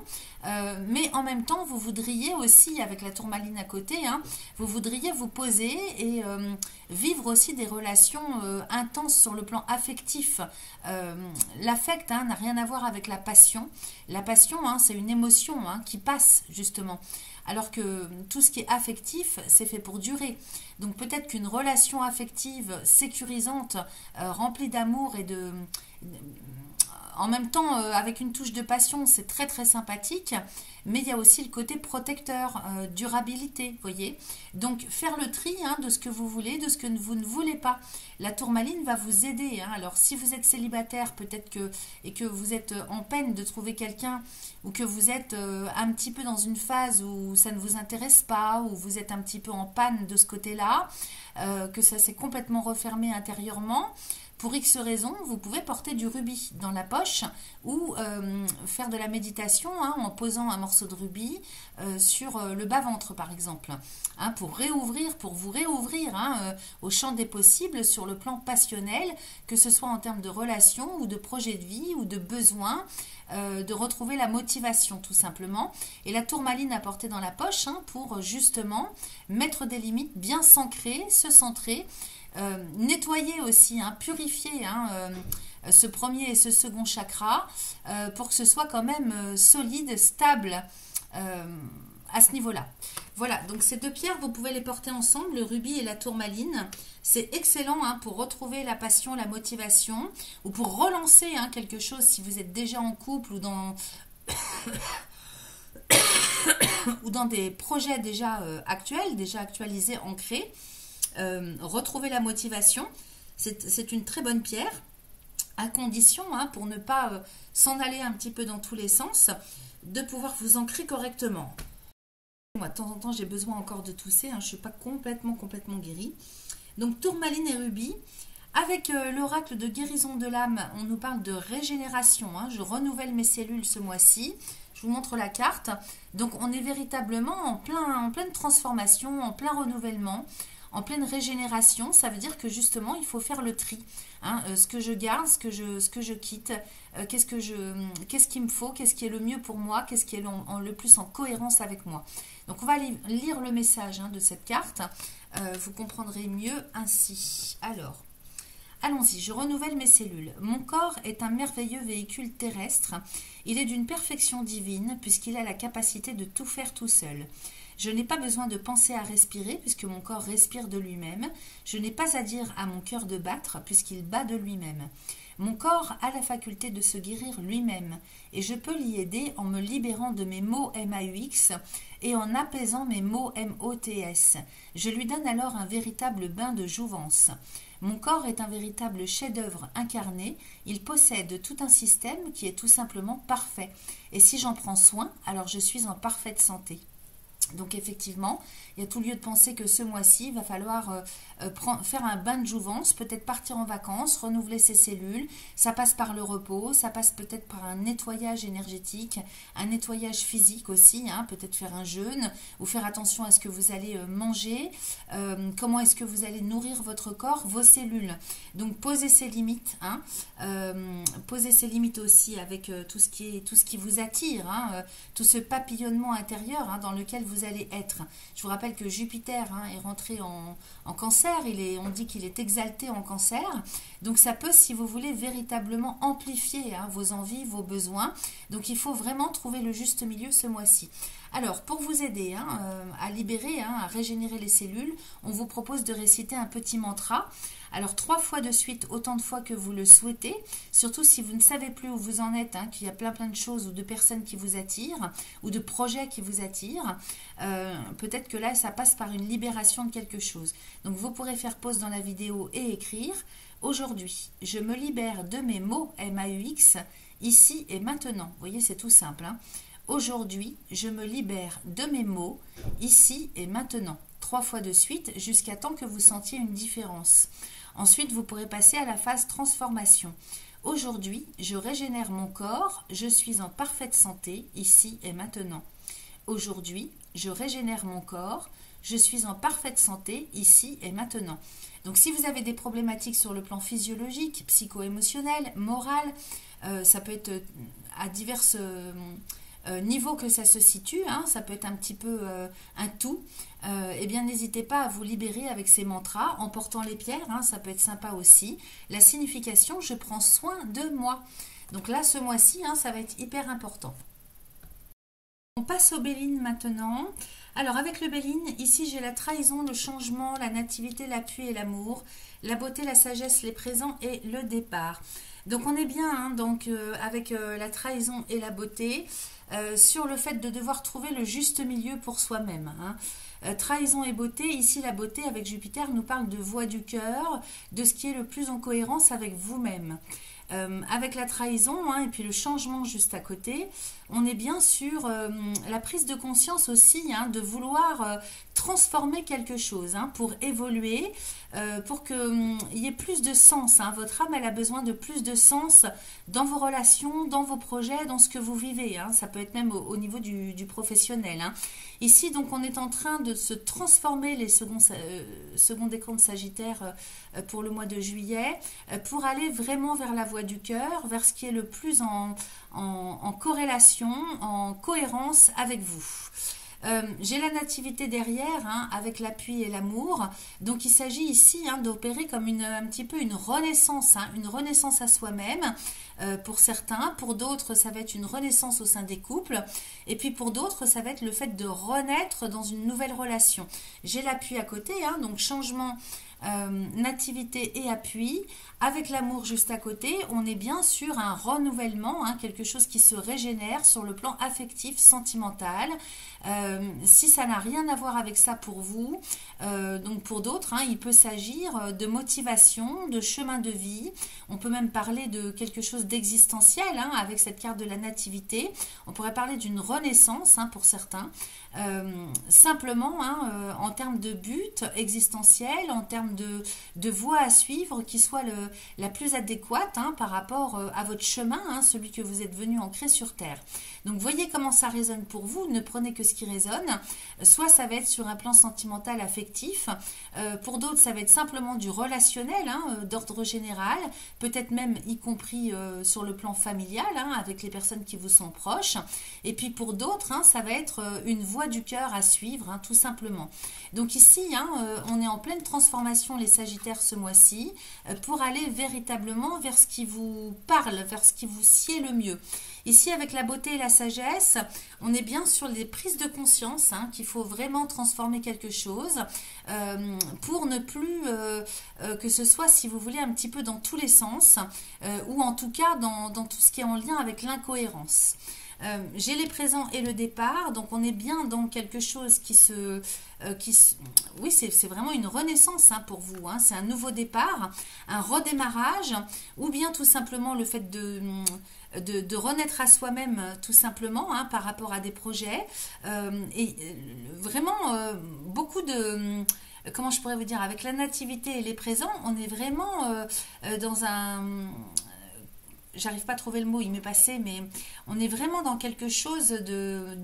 mais en même temps vous voudriez aussi, avec la tourmaline à côté, hein, vous voudriez vous poser et vivre aussi des relations intenses sur le plan affectif. L'affect, hein, n'a rien à voir avec la passion. La passion, hein, c'est une émotion, hein, qui passe justement. Alors que tout ce qui est affectif, c'est fait pour durer. Donc peut-être qu'une relation affective sécurisante, remplie d'amour et en même temps, avec une touche de passion, c'est très très sympathique, mais il y a aussi le côté protecteur, durabilité, vous voyez. Donc faire le tri, hein, de ce que vous voulez, de ce que vous ne voulez pas. La tourmaline va vous aider, hein. Alors si vous êtes célibataire, peut-être que vous êtes en peine de trouver quelqu'un, ou que vous êtes un petit peu dans une phase où ça ne vous intéresse pas, ou vous êtes un petit peu en panne de ce côté-là, que ça s'est complètement refermé intérieurement. Pour X raisons, vous pouvez porter du rubis dans la poche ou faire de la méditation, hein, en posant un morceau de rubis sur le bas-ventre par exemple, hein, pour vous réouvrir, hein, au champ des possibles sur le plan passionnel, que ce soit en termes de relations ou de projets de vie ou de besoins, de retrouver la motivation tout simplement. Et la tourmaline à porter dans la poche, hein, pour justement mettre des limites, bien s'ancrer, se centrer, nettoyer aussi, hein, purifier, hein, ce premier et ce second chakra, pour que ce soit quand même solide, stable, à ce niveau-là. Voilà, donc ces deux pierres, vous pouvez les porter ensemble, le rubis et la tourmaline. C'est excellent, hein, pour retrouver la passion, la motivation, ou pour relancer, hein, quelque chose si vous êtes déjà en couple ou dans ou dans des projets déjà actuels, déjà actualisés, ancrés. Retrouver la motivation, c'est une très bonne pierre, à condition, hein, pour ne pas s'en aller un petit peu dans tous les sens, de pouvoir vous ancrer correctement. Moi, de temps en temps, j'ai besoin encore de tousser, hein, je ne suis pas complètement guérie. Donc, tourmaline et rubis. Avec l'oracle de guérison de l'âme, on nous parle de régénération, hein. Je renouvelle mes cellules ce mois-ci. Je vous montre la carte. Donc, on est véritablement en pleine transformation, en plein renouvellement, en pleine régénération. Ça veut dire que justement, il faut faire le tri, hein, ce que je garde, ce que je quitte, qu'est-ce qu'il me faut, qu'est-ce qui est le mieux pour moi, qu'est-ce qui est le plus en cohérence avec moi. Donc, on va lire le message, hein, de cette carte. Vous comprendrez mieux ainsi. Alors, allons-y, je renouvelle mes cellules. Mon corps est un merveilleux véhicule terrestre. Il est d'une perfection divine puisqu'il a la capacité de tout faire tout seul. Je n'ai pas besoin de penser à respirer puisque mon corps respire de lui-même. Je n'ai pas à dire à mon cœur de battre puisqu'il bat de lui-même. Mon corps a la faculté de se guérir lui-même et je peux l'y aider en me libérant de mes maux MAUX et en apaisant mes maux MOTS. Je lui donne alors un véritable bain de jouvence. Mon corps est un véritable chef-d'œuvre incarné. Il possède tout un système qui est tout simplement parfait. Et si j'en prends soin, alors je suis en parfaite santé. Donc effectivement, il y a tout lieu de penser que ce mois-ci, il va falloir faire un bain de jouvence, peut-être partir en vacances, renouveler ses cellules. Ça passe par le repos, ça passe peut-être par un nettoyage énergétique, un nettoyage physique aussi, hein, peut-être faire un jeûne ou faire attention à ce que vous allez manger, comment est-ce que vous allez nourrir votre corps, vos cellules. Donc posez ses limites, hein, posez ses limites aussi avec tout ce qui vous attire, hein, tout ce papillonnement intérieur, hein, dans lequel vous allez être. Je vous rappelle que Jupiter, hein, est rentré en cancer, on dit qu'il est exalté en cancer, donc ça peut, si vous voulez, véritablement amplifier, hein, vos envies, vos besoins. Donc il faut vraiment trouver le juste milieu ce mois-ci. Alors, pour vous aider, hein, à libérer, hein, à régénérer les cellules, on vous propose de réciter un petit mantra. Alors 3 fois de suite, autant de fois que vous le souhaitez, surtout si vous ne savez plus où vous en êtes, hein, qu'il y a plein de choses ou de personnes qui vous attirent, ou de projets qui vous attirent, peut-être que là, ça passe par une libération de quelque chose. Donc vous pourrez faire pause dans la vidéo et écrire « Aujourd'hui, je me libère de mes mots MAUX, ici et maintenant ». Vous voyez, c'est tout simple, hein. Aujourd'hui, je me libère de mes mots, ici et maintenant. 3 fois de suite, jusqu'à temps que vous sentiez une différence. Ensuite, vous pourrez passer à la phase transformation. Aujourd'hui, je régénère mon corps, je suis en parfaite santé, ici et maintenant. aujourd'hui, je régénère mon corps, je suis en parfaite santé ici et maintenant. Donc si vous avez des problématiques sur le plan physiologique, psycho-émotionnel, moral, ça peut être à divers niveaux que ça se situe, hein, ça peut être un petit peu un tout, eh bien n'hésitez pas à vous libérer avec ces mantras en portant les pierres, hein, ça peut être sympa aussi. La signification, je prends soin de moi. Donc là, ce mois-ci, hein, ça va être hyper important. On passe au Béline maintenant. Alors avec le Béline, ici j'ai la trahison, le changement, la nativité, l'appui et l'amour, la beauté, la sagesse, les présents et le départ. Donc on est bien hein, donc, avec la trahison et la beauté sur le fait de devoir trouver le juste milieu pour soi-même. Hein. Trahison et beauté, ici la beauté avec Jupiter nous parle de voix du cœur, de ce qui est le plus en cohérence avec vous-même. Avec la trahison hein, et puis le changement juste à côté, on est bien sur la prise de conscience aussi hein, de vouloir transformer quelque chose hein, pour évoluer, pour qu'il y ait plus de sens. Hein. Votre âme, elle a besoin de plus de sens dans vos relations, dans vos projets, dans ce que vous vivez. Hein. Ça peut être même au niveau du professionnel. Hein. Ici, donc, on est en train de se transformer les seconds décans de Sagittaire pour le mois de juillet, pour aller vraiment vers la voie du cœur, vers ce qui est le plus en corrélation, en cohérence avec vous. J'ai la nativité derrière hein, avec l'appui et l'amour, donc il s'agit ici hein, d'opérer comme un petit peu une renaissance à soi-même pour certains, pour d'autres ça va être une renaissance au sein des couples et puis pour d'autres ça va être le fait de renaître dans une nouvelle relation. J'ai l'appui à côté, hein, donc changement, nativité et appui. Avec l'amour juste à côté, on est bien sur un renouvellement, hein, quelque chose qui se régénère sur le plan affectif, sentimental. Si ça n'a rien à voir avec ça pour vous, donc pour d'autres, hein, il peut s'agir de motivation, de chemin de vie. On peut même parler de quelque chose d'existentiel hein, avec cette carte de la nativité. On pourrait parler d'une renaissance hein, pour certains. Simplement hein, en termes de but existentiel, en termes de voie à suivre qui soit la plus adéquate hein, par rapport à votre chemin, hein, celui que vous êtes venu ancrer sur Terre. Donc voyez comment ça résonne pour vous, ne prenez que ce qui résonne. Soit ça va être sur un plan sentimental affectif, pour d'autres ça va être simplement du relationnel, hein, d'ordre général, peut-être même y compris sur le plan familial, hein, avec les personnes qui vous sont proches. Et puis pour d'autres, hein, ça va être une voie du cœur à suivre, hein, tout simplement. Donc ici, hein, on est en pleine transformation les Sagittaires ce mois-ci, pour aller véritablement vers ce qui vous parle, vers ce qui vous sied le mieux. Ici, avec la beauté et la sagesse, on est bien sur les prises de conscience, hein, qu'il faut vraiment transformer quelque chose pour ne plus que ce soit, si vous voulez, un petit peu dans tous les sens, ou en tout cas dans tout ce qui est en lien avec l'incohérence. J'ai les présents et le départ, donc on est bien dans quelque chose oui, c'est vraiment une renaissance hein, pour vous, hein. C'est un nouveau départ, un redémarrage, ou bien tout simplement le fait de renaître à soi-même tout simplement hein, par rapport à des projets, et vraiment beaucoup de... Comment je pourrais vous dire, avec la nativité et les présents, on est vraiment dans un... J'arrive pas à trouver le mot, il m'est passé, mais on est vraiment dans quelque chose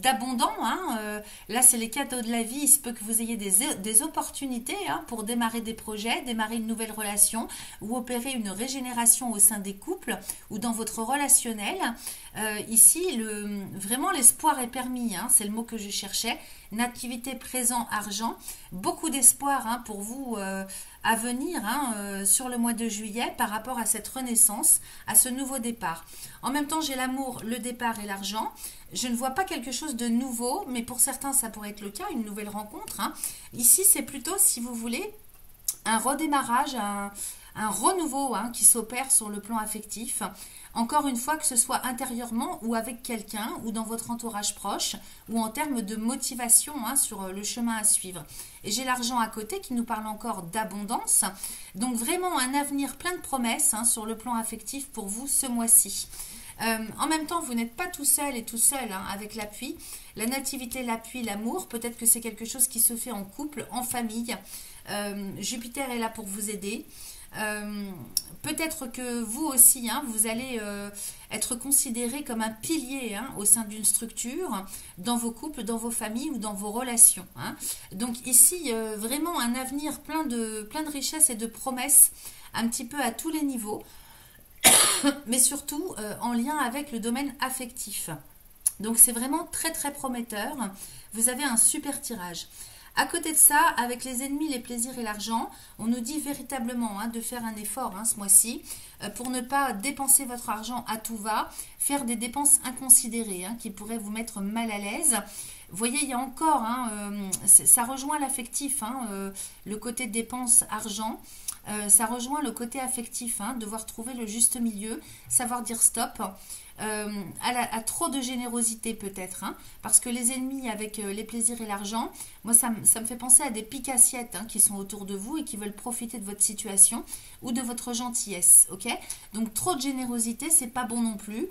d'abondant. Hein. Là, c'est les cadeaux de la vie. Il se peut que vous ayez des opportunités hein, pour démarrer des projets, démarrer une nouvelle relation ou opérer une régénération au sein des couples ou dans votre relationnel. Ici, vraiment, l'espoir est permis. Hein, c'est le mot que je cherchais. Nativité, présent, argent. Beaucoup d'espoir hein, pour vous à venir hein, sur le mois de juillet par rapport à cette renaissance, à ce nouveau départ. En même temps, j'ai l'amour, le départ et l'argent. Je ne vois pas quelque chose de nouveau, mais pour certains, ça pourrait être le cas, une nouvelle rencontre. Hein. Ici, c'est plutôt, si vous voulez, un redémarrage, un renouveau hein, qui s'opère sur le plan affectif. Encore une fois, que ce soit intérieurement ou avec quelqu'un ou dans votre entourage proche ou en termes de motivation hein, sur le chemin à suivre. Et j'ai l'argent à côté qui nous parle encore d'abondance. Donc vraiment un avenir plein de promesses hein, sur le plan affectif pour vous ce mois-ci. En même temps, vous n'êtes pas tout seul et tout seul hein, avec l'appui. La nativité, l'appui, l'amour, peut-être que c'est quelque chose qui se fait en couple, en famille. Jupiter est là pour vous aider. peut-être que vous aussi, hein, vous allez être considéré comme un pilier hein, au sein d'une structure, dans vos couples, dans vos familles ou dans vos relations. Hein. Donc ici, vraiment un avenir plein de richesses et de promesses, un petit peu à tous les niveaux, mais surtout en lien avec le domaine affectif. Donc c'est vraiment très très prometteur. Vous avez un super tirage. À côté de ça, avec les ennemis, les plaisirs et l'argent, on nous dit véritablement hein, de faire un effort hein, ce mois-ci pour ne pas dépenser votre argent à tout va, faire des dépenses inconsidérées hein, qui pourraient vous mettre mal à l'aise. Vous voyez, il y a encore, hein, ça rejoint l'affectif, hein, le côté dépenses, argent. Ça rejoint le côté affectif, hein, devoir trouver le juste milieu, savoir dire stop. À trop de générosité peut-être, hein, parce que les ennemis avec les plaisirs et l'argent, moi ça me fait penser à des piques-assiettes hein, qui sont autour de vous et qui veulent profiter de votre situation ou de votre gentillesse, ok? Donc trop de générosité, c'est pas bon non plus.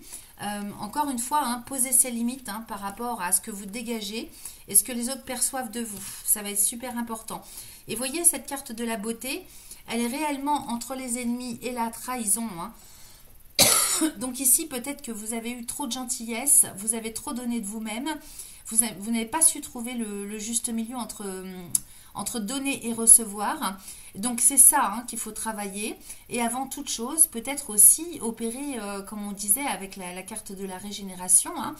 Encore une fois, hein, posez ses limites hein, par rapport à ce que vous dégagez et ce que les autres perçoivent de vous. Ça va être super important. Et voyez cette carte de la beauté, elle est réellement entre les ennemis et la trahison, hein. Donc ici, peut-être que vous avez eu trop de gentillesse, vous avez trop donné de vous-même, vous n'avez pas su trouver le juste milieu entre donner et recevoir. Donc c'est ça hein, qu'il faut travailler. Et avant toute chose, peut-être aussi opérer, comme on disait avec la carte de la régénération, hein,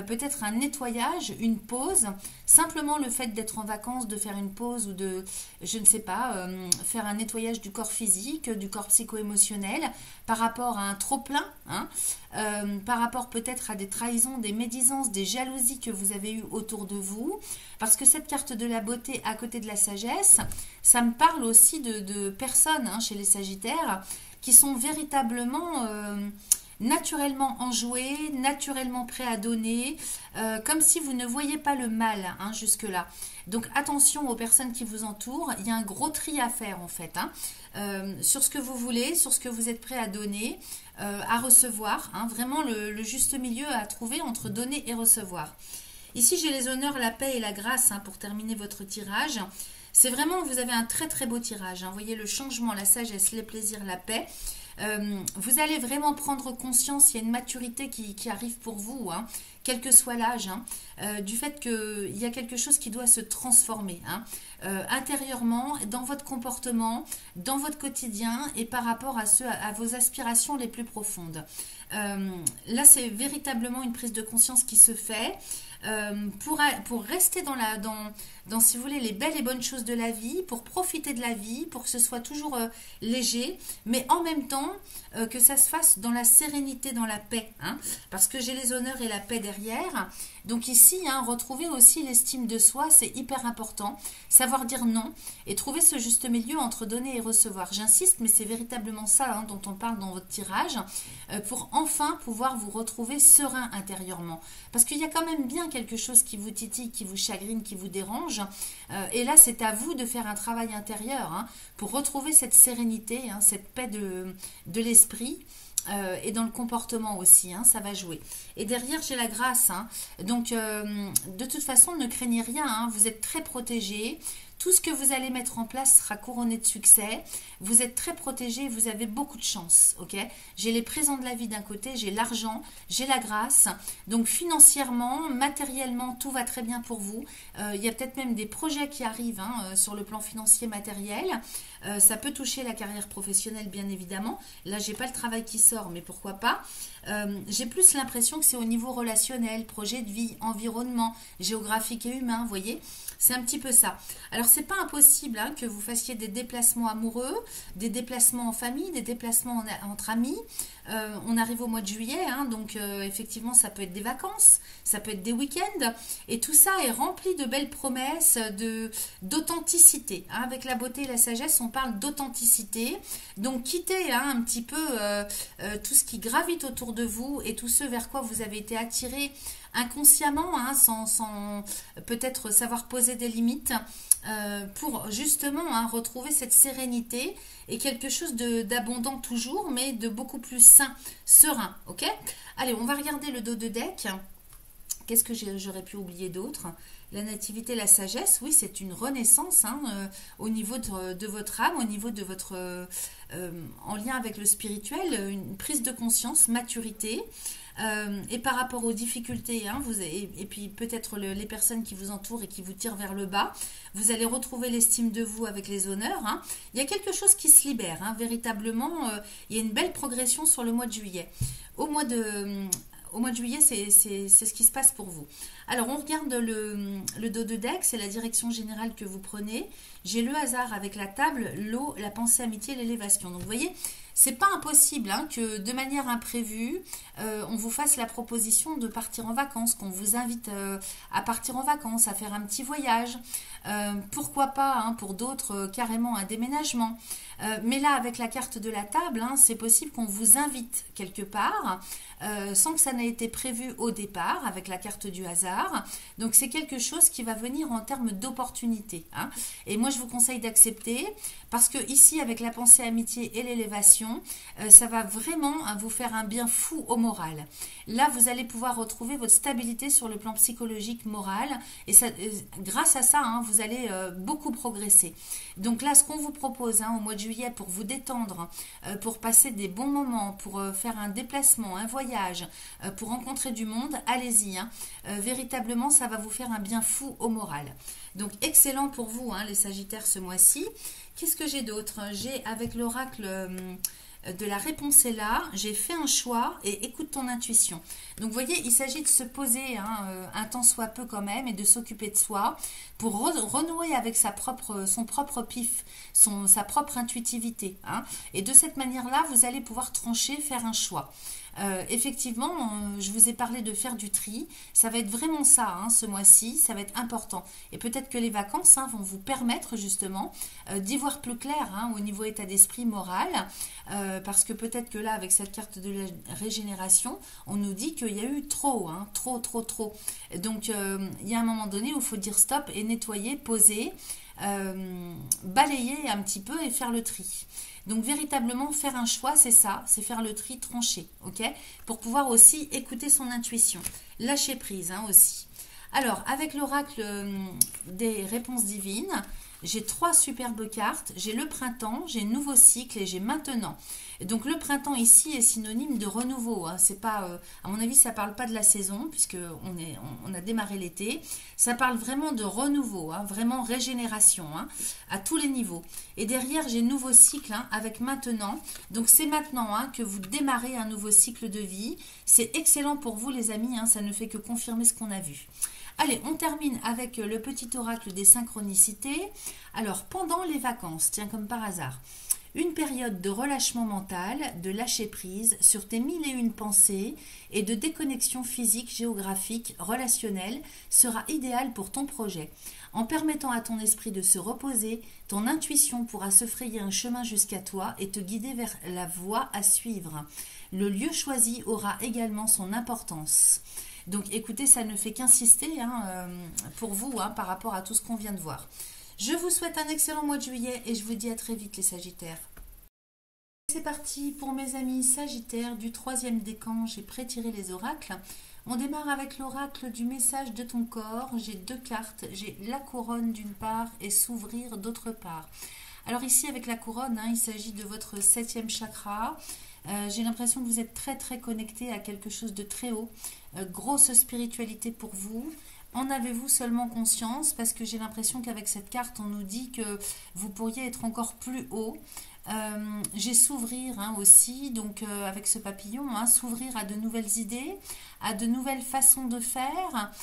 peut-être un nettoyage, une pause. Simplement le fait d'être en vacances, de faire une pause ou de, je ne sais pas, faire un nettoyage du corps physique, du corps psycho-émotionnel, par rapport à un trop-plein, hein, par rapport peut-être à des trahisons, des médisances, des jalousies que vous avez eues autour de vous. Parce que cette carte de la beauté à côté de la sagesse, ça me parle aussi de personnes hein, chez les Sagittaires qui sont véritablement naturellement enjouées, naturellement prêts à donner, comme si vous ne voyez pas le mal hein, jusque-là. Donc attention aux personnes qui vous entourent, il y a un gros tri à faire en fait, hein, sur ce que vous voulez, sur ce que vous êtes prêt à donner, à recevoir, hein, vraiment le juste milieu à trouver entre donner et recevoir. Ici, j'ai les honneurs, la paix et la grâce hein, pour terminer votre tirage. C'est vraiment, vous avez un très très beau tirage. Hein. Vous voyez le changement, la sagesse, les plaisirs, la paix. Vous allez vraiment prendre conscience, il y a une maturité qui arrive pour vous, hein, quel que soit l'âge, hein, du fait qu'il y a quelque chose qui doit se transformer hein, intérieurement, dans votre comportement, dans votre quotidien et par rapport à vos aspirations les plus profondes. Là, c'est véritablement une prise de conscience qui se fait. Pour rester dans, si vous voulez, les belles et bonnes choses de la vie, pour profiter de la vie, pour que ce soit toujours léger, mais en même temps que ça se fasse dans la sérénité, dans la paix, hein, parce que j'ai les honneurs et la paix derrière. Donc ici, hein, retrouver aussi l'estime de soi, c'est hyper important. Savoir dire non et trouver ce juste milieu entre donner et recevoir. J'insiste, mais c'est véritablement ça hein, dont on parle dans votre tirage, pour enfin pouvoir vous retrouver serein intérieurement. Parce qu'il y a quand même bien quelque chose qui vous titille, qui vous chagrine, qui vous dérange. Et là, c'est à vous de faire un travail intérieur hein, pour retrouver cette sérénité, hein, cette paix de l'esprit. Et dans le comportement aussi, hein, ça va jouer. Et derrière, j'ai la grâce. Hein. Donc, de toute façon, ne craignez rien. Hein, vous êtes très protégés. Tout ce que vous allez mettre en place sera couronné de succès. Vous êtes très protégés, vous avez beaucoup de chance. Ok, j'ai les présents de la vie d'un côté, j'ai l'argent, j'ai la grâce. Donc financièrement, matériellement, tout va très bien pour vous. Il y a peut-être même des projets qui arrivent hein, sur le plan financier matériel. Ça peut toucher la carrière professionnelle, bien évidemment. Là, j'ai pas le travail qui sort, mais pourquoi pas. J'ai plus l'impression que c'est au niveau relationnel, projet de vie, environnement, géographique et humain, vous voyez. C'est un petit peu ça. Alors, c'est pas impossible hein, que vous fassiez des déplacements amoureux, des déplacements en famille, des déplacements entre amis. On arrive au mois de juillet, hein, donc effectivement, ça peut être des vacances, ça peut être des week-ends. Et tout ça est rempli de belles promesses, d'authenticité. Hein. Avec la beauté et la sagesse, on parle d'authenticité. Donc, quittez hein, un petit peu tout ce qui gravite autour de vous et tout ce vers quoi vous avez été attiré inconsciemment, hein, sans peut-être savoir poser des limites, pour justement hein, retrouver cette sérénité et quelque chose d'abondant toujours, mais de beaucoup plus sain, serein. Ok ? Allez, on va regarder le dos de deck. Qu'est-ce que j'aurais pu oublier d'autre? La nativité, la sagesse, oui, c'est une renaissance hein, au niveau de votre âme, au niveau de votre... en lien avec le spirituel, une prise de conscience, maturité. Et par rapport aux difficultés, hein, et puis peut-être les personnes qui vous entourent et qui vous tirent vers le bas, vous allez retrouver l'estime de vous avec les honneurs. Hein. Il y a quelque chose qui se libère, hein, véritablement. Il y a une belle progression sur le mois de juillet. Au mois de juillet, c'est ce qui se passe pour vous. Alors, on regarde le dos de deck, c'est la direction générale que vous prenez. J'ai le hasard avec la table, l'eau, la pensée, amitié, l'élévation. Donc, vous voyez, c'est pas impossible hein, que de manière imprévue, on vous fasse la proposition de partir en vacances, qu'on vous invite à partir en vacances, à faire un petit voyage. Pourquoi pas, hein, pour d'autres, carrément un déménagement. Mais là, avec la carte de la table, hein, c'est possible qu'on vous invite quelque part, sans que ça n'ait été prévu au départ, avec la carte du hasard. Donc, c'est quelque chose qui va venir en termes d'opportunité. Hein. Et moi, je vous conseille d'accepter, parce que ici, avec la pensée, amitié et l'élévation, ça va vraiment vous faire un bien fou au moral. Là, vous allez pouvoir retrouver votre stabilité sur le plan psychologique, moral, et ça, grâce à ça, hein, vous allez beaucoup progresser. Donc là, ce qu'on vous propose hein, au mois de juillet pour vous détendre, pour passer des bons moments, pour faire un déplacement, un voyage, pour rencontrer du monde, allez-y. Hein. Véritablement, ça va vous faire un bien fou au moral. Donc, excellent pour vous, hein, les Sagittaires, ce mois-ci. Qu'est-ce que j'ai d'autre? J'ai, avec l'oracle de la réponse est là, j'ai fait un choix et écoute ton intuition. Donc, vous voyez, il s'agit de se poser hein, un temps soit peu quand même et de s'occuper de soi pour renouer avec son propre pif, sa propre intuitivité. Hein. Et de cette manière-là, vous allez pouvoir trancher, faire un choix. Effectivement, je vous ai parlé de faire du tri. Ça va être vraiment ça, hein, ce mois-ci. Ça va être important. Et peut-être que les vacances hein, vont vous permettre justement d'y voir plus clair hein, au niveau état d'esprit moral. Parce que peut-être que là, avec cette carte de la régénération, on nous dit qu'il y a eu trop, hein, trop. Donc, il y a un moment donné où il faut dire stop et nettoyer, poser, balayer un petit peu et faire le tri. Donc, véritablement, faire un choix, c'est ça, c'est faire le tri, trancher, ok? Pour pouvoir aussi écouter son intuition. Lâcher prise, hein, aussi. Alors, avec l'oracle des réponses divines, j'ai 3 superbes cartes. J'ai le printemps, j'ai nouveau cycle et j'ai maintenant. Et donc, le printemps ici est synonyme de renouveau. Hein. C'est pas, à mon avis, ça ne parle pas de la saison, puisqu'on a démarré l'été. Ça parle vraiment de renouveau, hein, vraiment régénération, hein, à tous les niveaux. Et derrière, j'ai nouveau cycle hein, avec maintenant. Donc, c'est maintenant hein, que vous démarrez un nouveau cycle de vie. C'est excellent pour vous, les amis. Hein, ça ne fait que confirmer ce qu'on a vu. Allez, on termine avec le petit oracle des synchronicités. Alors, pendant les vacances, tiens, comme par hasard, une période de relâchement mental, de lâcher prise sur tes 1001 pensées et de déconnexion physique, géographique, relationnelle sera idéale pour ton projet. En permettant à ton esprit de se reposer, ton intuition pourra se frayer un chemin jusqu'à toi et te guider vers la voie à suivre. Le lieu choisi aura également son importance. Donc écoutez, ça ne fait qu'insister hein, pour vous hein, par rapport à tout ce qu'on vient de voir. Je vous souhaite un excellent mois de juillet et je vous dis à très vite les Sagittaires. C'est parti pour mes amis Sagittaires du 3e décan, j'ai prétiré les oracles. On démarre avec l'oracle du message de ton corps. J'ai 2 cartes, j'ai la couronne d'une part et s'ouvrir d'autre part. Alors ici avec la couronne, hein, il s'agit de votre 7e chakra. J'ai l'impression que vous êtes très connecté à quelque chose de très haut. Grosse spiritualité pour vous. En avez-vous seulement conscience? Parce que j'ai l'impression qu'avec cette carte, on nous dit que vous pourriez être encore plus haut. J'ai s'ouvrir hein, aussi, donc avec ce papillon, hein, s'ouvrir à de nouvelles idées, à de nouvelles façons de faire.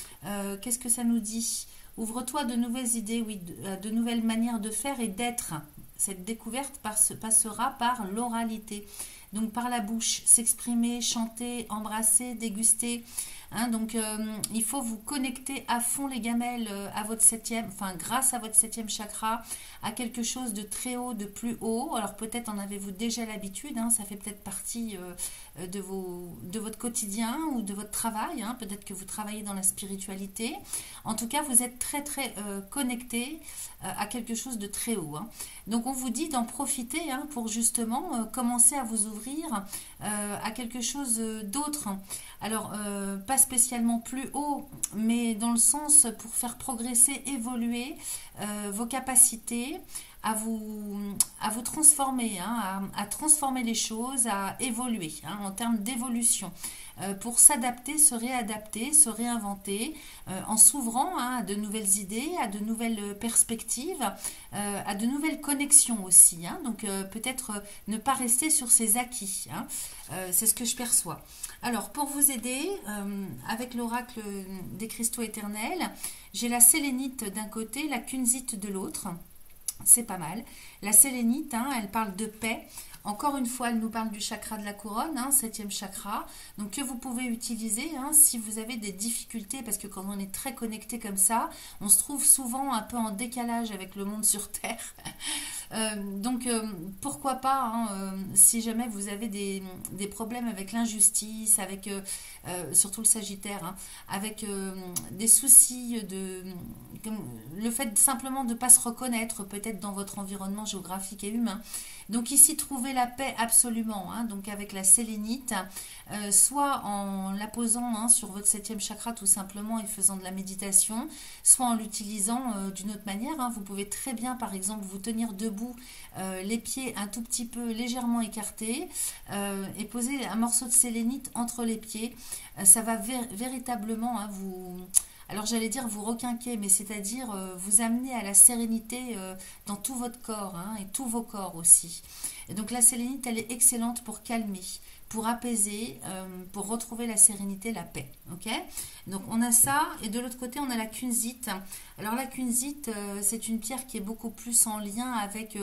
Qu'est-ce que ça nous dit? Ouvre-toi à de nouvelles idées, oui, de nouvelles manières de faire et d'être. Cette découverte passera par l'oralité. Donc par la bouche, s'exprimer, chanter, embrasser, déguster. Hein, donc il faut vous connecter à fond les gamelles à votre 7e, enfin grâce à votre 7e chakra, à quelque chose de très haut, de plus haut. Alors peut-être en avez-vous déjà l'habitude, hein, ça fait peut-être partie de votre quotidien ou de votre travail. Hein, peut-être que vous travaillez dans la spiritualité. En tout cas, vous êtes très connecté à quelque chose de très haut. Hein. Donc on vous dit d'en profiter hein, pour justement commencer à vous ouvrir s'ouvrir à quelque chose d'autre. Alors, pas spécialement plus haut, mais dans le sens pour faire progresser, évoluer vos capacités, à vous transformer, hein, à transformer les choses, à évoluer en termes d'évolution, pour s'adapter, se réadapter, se réinventer, en s'ouvrant à de nouvelles idées, à de nouvelles perspectives, à de nouvelles connexions aussi. Donc peut-être ne pas rester sur ses acquis. C'est ce que je perçois. Alors pour vous aider, avec l'oracle des cristaux éternels, j'ai la sélénite d'un côté, la kunzite de l'autre. C'est pas mal. La sélénite, elle parle de paix. Encore une fois, elle nous parle du chakra de la couronne, 7e chakra, donc que vous pouvez utiliser si vous avez des difficultés, parce que quand on est très connecté comme ça, on se trouve souvent un peu en décalage avec le monde sur Terre. Donc pourquoi pas, si jamais vous avez des problèmes avec l'injustice, avec surtout le Sagittaire, avec des soucis le fait simplement de ne pas se reconnaître peut-être dans votre environnement géographique et humain. Donc ici, trouver la paix absolument, donc avec la sélénite, soit en la posant sur votre 7e chakra tout simplement et faisant de la méditation, soit en l'utilisant d'une autre manière. Vous pouvez très bien, par exemple, vous tenir debout, les pieds un tout petit peu légèrement écartés et poser un morceau de sélénite entre les pieds. Ça va véritablement vous... Alors j'allais dire vous requinquer, mais c'est-à-dire vous amener à la sérénité dans tout votre corps et tous vos corps aussi. Et donc la sélénite, elle est excellente pour calmer, pour apaiser, pour retrouver la sérénité, la paix. Ok ? Donc on a ça, et de l'autre côté on a la kunzite. Alors la kunzite, c'est une pierre qui est beaucoup plus en lien avec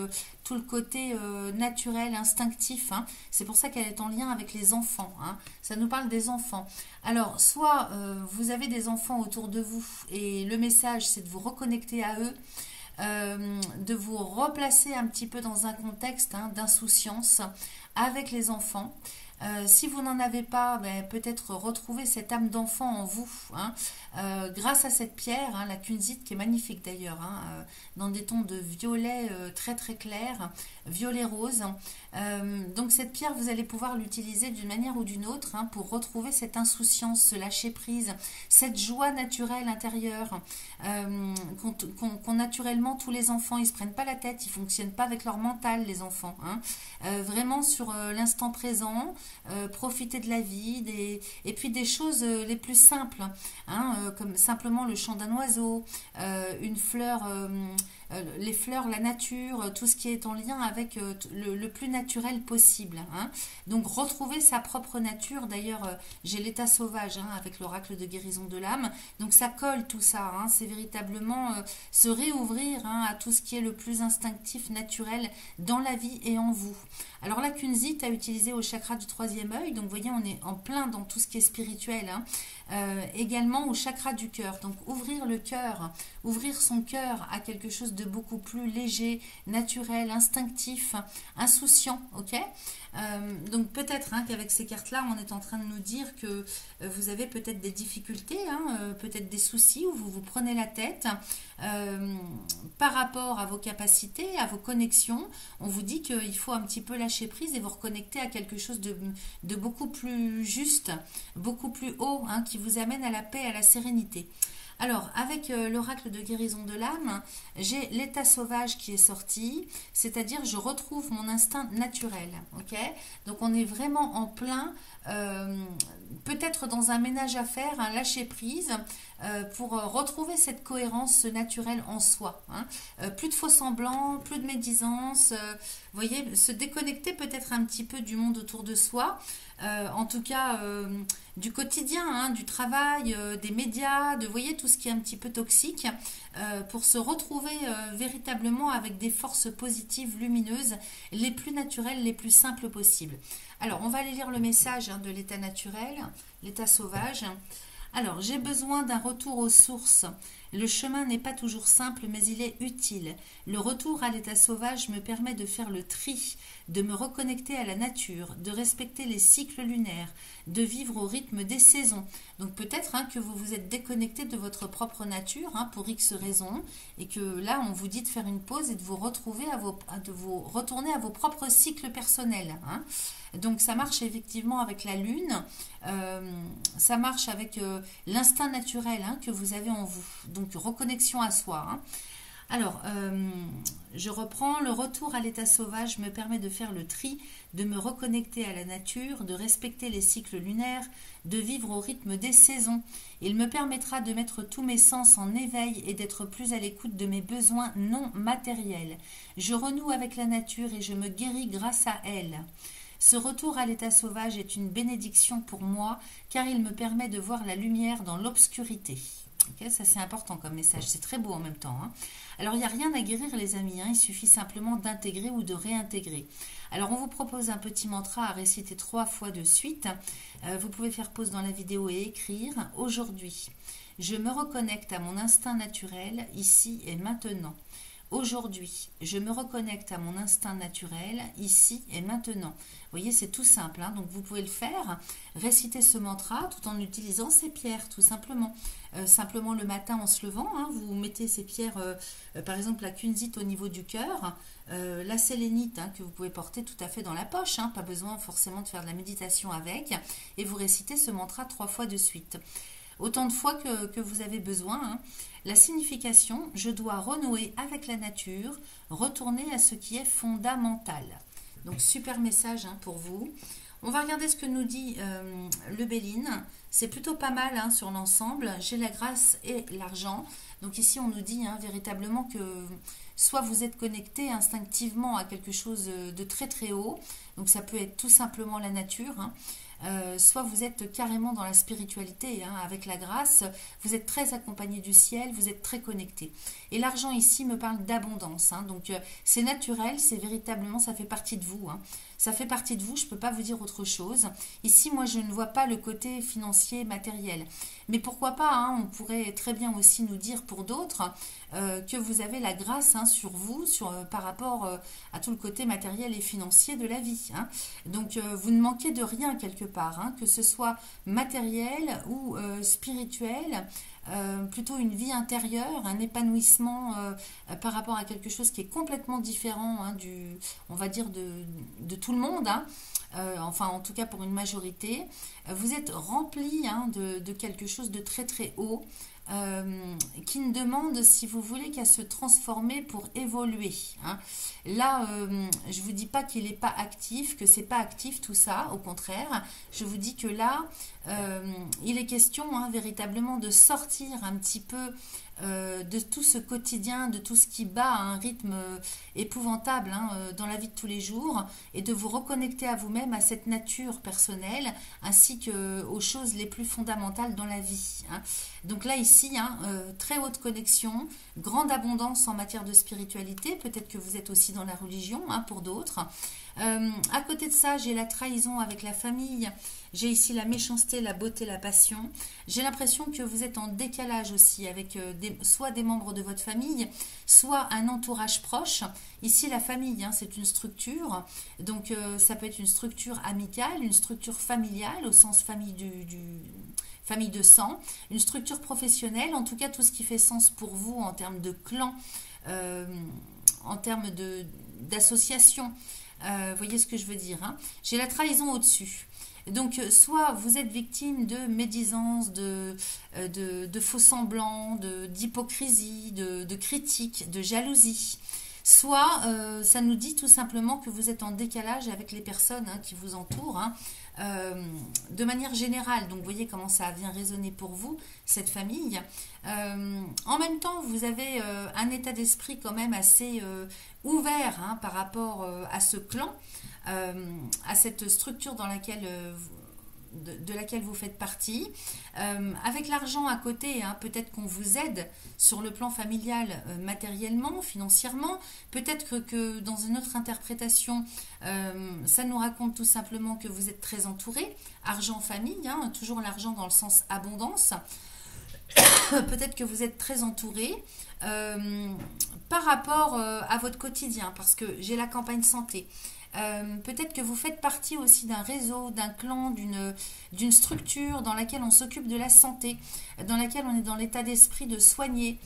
tout le côté naturel, instinctif. C'est pour ça qu'elle est en lien avec les enfants. Ça nous parle des enfants. Alors soit vous avez des enfants autour de vous et le message c'est de vous reconnecter à eux, de vous replacer un petit peu dans un contexte d'insouciance avec les enfants. Si vous n'en avez pas, peut-être retrouver cette âme d'enfant en vous, grâce à cette pierre, la kunzite, qui est magnifique d'ailleurs, dans des tons de violet très très clair, violet rose. Donc cette pierre, vous allez pouvoir l'utiliser d'une manière ou d'une autre pour retrouver cette insouciance, ce lâcher prise, cette joie naturelle intérieure qu'ont naturellement tous les enfants. Ils se prennent pas la tête, ils fonctionnent pas avec leur mental, les enfants. Vraiment sur l'instant présent, profiter de la vie, et puis des choses les plus simples, comme simplement le chant d'un oiseau, une fleur, les fleurs, la nature, tout ce qui est en lien avec le plus naturel possible. Donc retrouver sa propre nature. D'ailleurs, j'ai l'état sauvage avec l'oracle de guérison de l'âme. Donc ça colle tout ça. C'est véritablement se réouvrir à tout ce qui est le plus instinctif, naturel dans la vie et en vous. Alors la kunzite à utiliser au chakra du 3e œil. Donc vous voyez, on est en plein dans tout ce qui est spirituel. Également au chakra du cœur. Donc ouvrir le cœur, ouvrir son cœur à quelque chose de beaucoup plus léger, naturel, instinctif, insouciant. Ok ? Donc peut-être qu'avec ces cartes-là, on est en train de nous dire que vous avez peut-être des difficultés, peut-être des soucis où vous vous prenez la tête par rapport à vos capacités, à vos connexions. On vous dit qu'il faut un petit peu lâcher prise et vous reconnecter à quelque chose de beaucoup plus juste, beaucoup plus haut, qui vous amène à la paix, à la sérénité. Alors, avec l'oracle de guérison de l'âme, j'ai l'état sauvage qui est sorti, c'est-à-dire je retrouve mon instinct naturel. Ok ? Donc, on est vraiment en plein, peut-être dans un ménage à faire, un lâcher-prise, pour retrouver cette cohérence naturelle en soi. Plus de faux-semblants, plus de médisance, vous voyez, se déconnecter peut-être un petit peu du monde autour de soi, en tout cas du quotidien, du travail, des médias, vous voyez, tout ce qui est un petit peu toxique, pour se retrouver véritablement avec des forces positives, lumineuses, les plus naturelles, les plus simples possibles. Alors, on va aller lire le message de l'état naturel, l'état sauvage. Alors, j'ai besoin d'un retour aux sources. Le chemin n'est pas toujours simple, mais il est utile. Le retour à l'état sauvage me permet de faire le tri, de me reconnecter à la nature, de respecter les cycles lunaires, de vivre au rythme des saisons. Donc peut-être que vous vous êtes déconnecté de votre propre nature pour X raisons, et que là on vous dit de faire une pause et de vous retrouver de vous retourner à vos propres cycles personnels. Donc ça marche effectivement avec la lune, ça marche avec l'instinct naturel que vous avez en vous. Donc reconnexion à soi. Alors, je reprends. Le retour à l'état sauvage me permet de faire le tri, de me reconnecter à la nature, de respecter les cycles lunaires, de vivre au rythme des saisons. Il me permettra de mettre tous mes sens en éveil et d'être plus à l'écoute de mes besoins non matériels. Je renoue avec la nature et je me guéris grâce à elle. Ce retour à l'état sauvage est une bénédiction pour moi car il me permet de voir la lumière dans l'obscurité. Okay, ça c'est important comme message, c'est très beau en même temps. Alors il n'y a rien à guérir les amis, il suffit simplement d'intégrer ou de réintégrer. Alors on vous propose un petit mantra à réciter 3 fois de suite. Vous pouvez faire pause dans la vidéo et écrire. Aujourd'hui, je me reconnecte à mon instinct naturel ici et maintenant. Aujourd'hui, je me reconnecte à mon instinct naturel, ici et maintenant. Vous voyez, c'est tout simple, donc vous pouvez le faire, réciter ce mantra tout en utilisant ces pierres, tout simplement. Simplement le matin en se levant, vous mettez ces pierres, par exemple la kunzite au niveau du cœur, la sélénite que vous pouvez porter tout à fait dans la poche, pas besoin forcément de faire de la méditation avec, et vous récitez ce mantra 3 fois de suite. Autant de fois que vous avez besoin. La signification, je dois renouer avec la nature, retourner à ce qui est fondamental. Donc super message pour vous. On va regarder ce que nous dit le Béline. C'est plutôt pas mal sur l'ensemble. J'ai la grâce et l'argent. Donc ici on nous dit véritablement que soit vous êtes connecté instinctivement à quelque chose de très très haut. Donc ça peut être tout simplement la nature. Soit vous êtes carrément dans la spiritualité avec la grâce, vous êtes très accompagné du ciel, vous êtes très connecté. Et l'argent ici me parle d'abondance, donc c'est naturel, c'est véritablement, ça fait partie de vous. Ça fait partie de vous, je ne peux pas vous dire autre chose. Ici, moi, je ne vois pas le côté financier, matériel. Mais pourquoi pas, on pourrait très bien aussi nous dire pour d'autres que vous avez la grâce sur vous, par rapport à tout le côté matériel et financier de la vie. Donc, vous ne manquez de rien quelque part, que ce soit matériel ou spirituel. Plutôt une vie intérieure, un épanouissement par rapport à quelque chose qui est complètement différent on va dire de tout le monde, enfin en tout cas pour une majorité. Vous êtes rempli de quelque chose de très très haut, qui ne demande, si vous voulez, qu'à se transformer pour évoluer. Là, je vous dis pas qu'il n'est pas actif, que c'est pas actif tout ça, au contraire. Je vous dis que là, il est question véritablement de sortir un petit peu de tout ce quotidien, de tout ce qui bat à un rythme épouvantable dans la vie de tous les jours, et de vous reconnecter à vous-même, à cette nature personnelle, ainsi qu'aux choses les plus fondamentales dans la vie. Donc là, ici, très haute connexion, grande abondance en matière de spiritualité, peut-être que vous êtes aussi dans la religion pour d'autres. À côté de ça, j'ai la trahison avec la famille, j'ai ici la méchanceté, la beauté, la passion. J'ai l'impression que vous êtes en décalage aussi avec soit des membres de votre famille, soit un entourage proche. Ici, la famille, c'est une structure, donc ça peut être une structure amicale, une structure familiale au sens famille famille de sang, une structure professionnelle, en tout cas tout ce qui fait sens pour vous en termes de clan, en termes d'association. Voyez ce que je veux dire. J'ai la trahison au-dessus. Donc, soit vous êtes victime de médisance, de faux semblants, d'hypocrisie, de critiques, de jalousie. Soit ça nous dit tout simplement que vous êtes en décalage avec les personnes qui vous entourent, de manière générale. Donc, vous voyez comment ça vient résonner pour vous, cette famille. En même temps, vous avez un état d'esprit quand même assez ouvert par rapport à ce clan, à cette structure dans laquelle de laquelle vous faites partie. Avec l'argent à côté, peut-être qu'on vous aide sur le plan familial, matériellement, financièrement. Peut-être que dans une autre interprétation, ça nous raconte tout simplement que vous êtes très entouré. Argent, famille, toujours l'argent dans le sens abondance. Peut-être que vous êtes très entouré par rapport à votre quotidien, parce que j'ai la campagne santé. Peut-être que vous faites partie aussi d'un réseau, d'un clan, d'une structure dans laquelle on s'occupe de la santé, dans laquelle on est dans l'état d'esprit de soigner,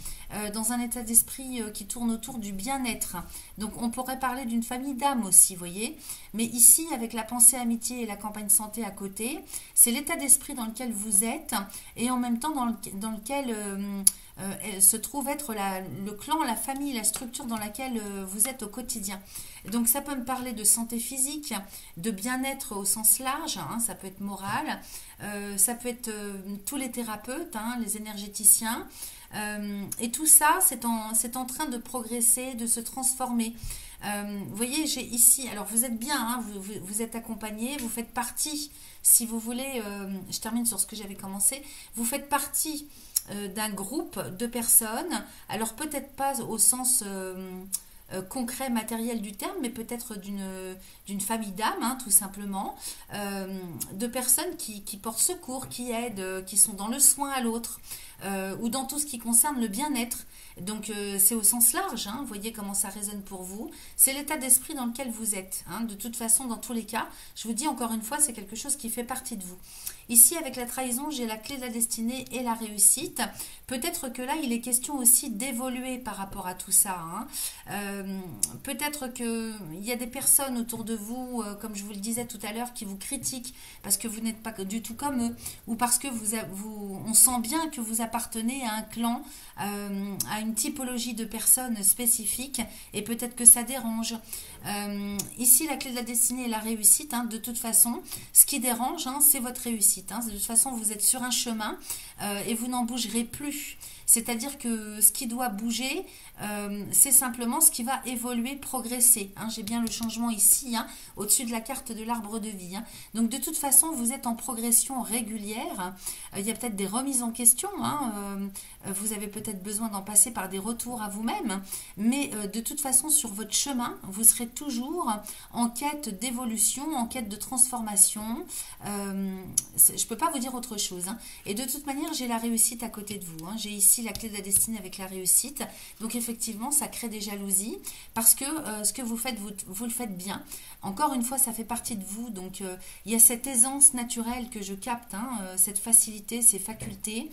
dans un état d'esprit qui tourne autour du bien-être. Donc on pourrait parler d'une famille d'âmes aussi, vous voyez. Mais ici, avec la pensée amitié et la campagne santé à côté, c'est l'état d'esprit dans lequel vous êtes et en même temps dans lequel se trouve être le clan, la famille, la structure dans laquelle vous êtes au quotidien. Donc ça peut me parler de santé physique, de bien-être au sens large, hein, ça peut être moral, ça peut être tous les thérapeutes, hein, les énergéticiens, et tout ça c'est en train de progresser, de se transformer. Vous voyez, j'ai ici, alors vous êtes bien, hein, vous êtes accompagné, vous faites partie, si vous voulez, je termine sur ce que j'avais commencé, vous faites partie d'un groupe de personnes, alors peut-être pas au sens concret, matériel du terme, mais peut-être d'une famille d'âmes, hein, tout simplement, de personnes qui portent secours, qui aident, qui sont dans le soin à l'autre, ou dans tout ce qui concerne le bien-être. Donc c'est au sens large, hein, vous voyez comment ça résonne pour vous. C'est l'état d'esprit dans lequel vous êtes. Hein, de toute façon, dans tous les cas, je vous dis encore une fois, c'est quelque chose qui fait partie de vous. Ici, avec la trahison, j'ai la clé de la destinée et la réussite. Peut-être que là, il est question aussi d'évoluer par rapport à tout ça. Hein. Peut-être qu'il y a des personnes autour de vous, comme je vous le disais tout à l'heure, qui vous critiquent parce que vous n'êtes pas du tout comme eux, ou parce que on sent bien que vous appartenez à un clan, à une typologie de personnes spécifiques, et peut-être que ça dérange. Ici, la clé de la destinée et la réussite, hein, de toute façon, ce qui dérange, hein, c'est votre réussite. Hein. De toute façon, vous êtes sur un chemin et vous n'en bougerez plus. C'est-à-dire que ce qui doit bouger, c'est simplement ce qui va évoluer, progresser. Hein. J'ai bien le changement ici, hein, au-dessus de la carte de l'arbre de vie. Hein. Donc de toute façon, vous êtes en progression régulière. Il y a peut-être des remises en question. Hein. Vous avez peut-être besoin d'en passer par des retours à vous-même. Mais de toute façon, sur votre chemin, vous serez toujours en quête d'évolution, en quête de transformation. Je ne peux pas vous dire autre chose. Hein. Et de toute manière, j'ai la réussite à côté de vous. Hein. J'ai ici la clé de la destinée avec la réussite. Donc effectivement, ça crée des jalousies parce que ce que vous faites, vous le faites bien. Encore une fois, ça fait partie de vous. Donc il y a cette aisance naturelle que je capte, hein, cette facilité, ces facultés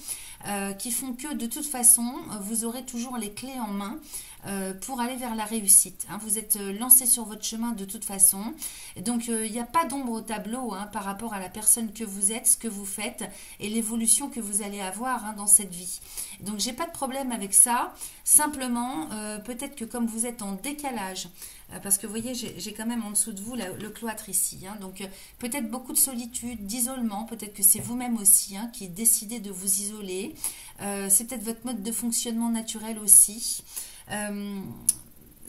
qui font que de toute façon, vous aurez toujours les clés en main pour aller vers la réussite. Hein. Vous êtes lancé sur votre chemin de toute façon. Donc, il n'y a pas d'ombre au tableau, hein, par rapport à la personne que vous êtes, ce que vous faites et l'évolution que vous allez avoir, hein, dans cette vie. Donc, j'ai pas de problème avec ça. Simplement, peut-être que comme vous êtes en décalage, parce que vous voyez, j'ai quand même en dessous de vous le cloître ici. Hein, donc, peut-être beaucoup de solitude, d'isolement. Peut-être que c'est vous-même aussi, hein, qui décidez de vous isoler. C'est peut-être votre mode de fonctionnement naturel aussi.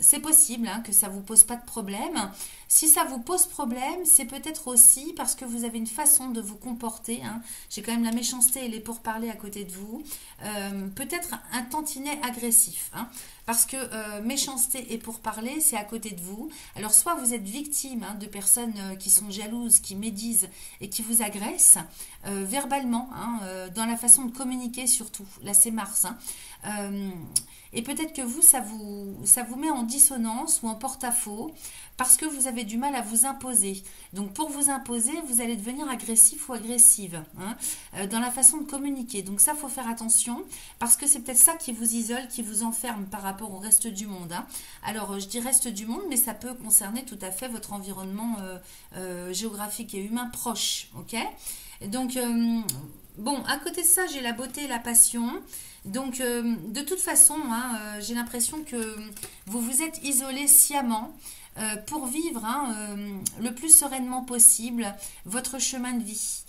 C'est possible, hein, que ça ne vous pose pas de problème. Si ça vous pose problème, c'est peut-être aussi parce que vous avez une façon de vous comporter. Hein. J'ai quand même la méchanceté et les pourparlers à côté de vous. Peut-être un tantinet agressif. Hein, parce que méchanceté et pourparlers, c'est à côté de vous. Alors soit vous êtes victime, hein, de personnes qui sont jalouses, qui médisent et qui vous agressent verbalement, hein, dans la façon de communiquer surtout. Là, c'est Mars. Hein. Et peut-être que vous, ça vous met en dissonance ou en porte-à-faux parce que vous avez du mal à vous imposer. Donc pour vous imposer, vous allez devenir agressif ou agressive, hein, dans la façon de communiquer. Donc ça, il faut faire attention parce que c'est peut-être ça qui vous isole, qui vous enferme par rapport au reste du monde. Hein. Alors je dis reste du monde, mais ça peut concerner tout à fait votre environnement géographique et humain proche. Ok ? Donc, bon, à côté de ça, j'ai la beauté et la passion. Donc, de toute façon, hein, j'ai l'impression que vous vous êtes isolé sciemment pour vivre, hein, le plus sereinement possible votre chemin de vie.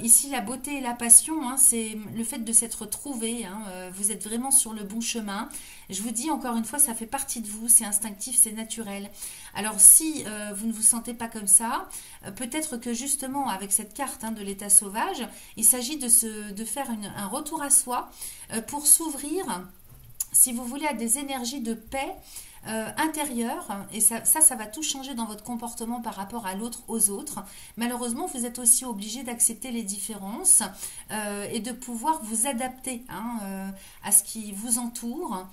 Ici, la beauté et la passion, hein, c'est le fait de s'être trouvé. Hein, vous êtes vraiment sur le bon chemin. Je vous dis encore une fois, ça fait partie de vous, c'est instinctif, c'est naturel. Alors si vous ne vous sentez pas comme ça, peut-être que justement avec cette carte, hein, de l'état sauvage, il s'agit de faire un retour à soi pour s'ouvrir, si vous voulez, à des énergies de paix, intérieure, et ça va tout changer dans votre comportement par rapport à l'autre, aux autres. Malheureusement, vous êtes aussi obligé d'accepter les différences et de pouvoir vous adapter à ce qui vous entoure.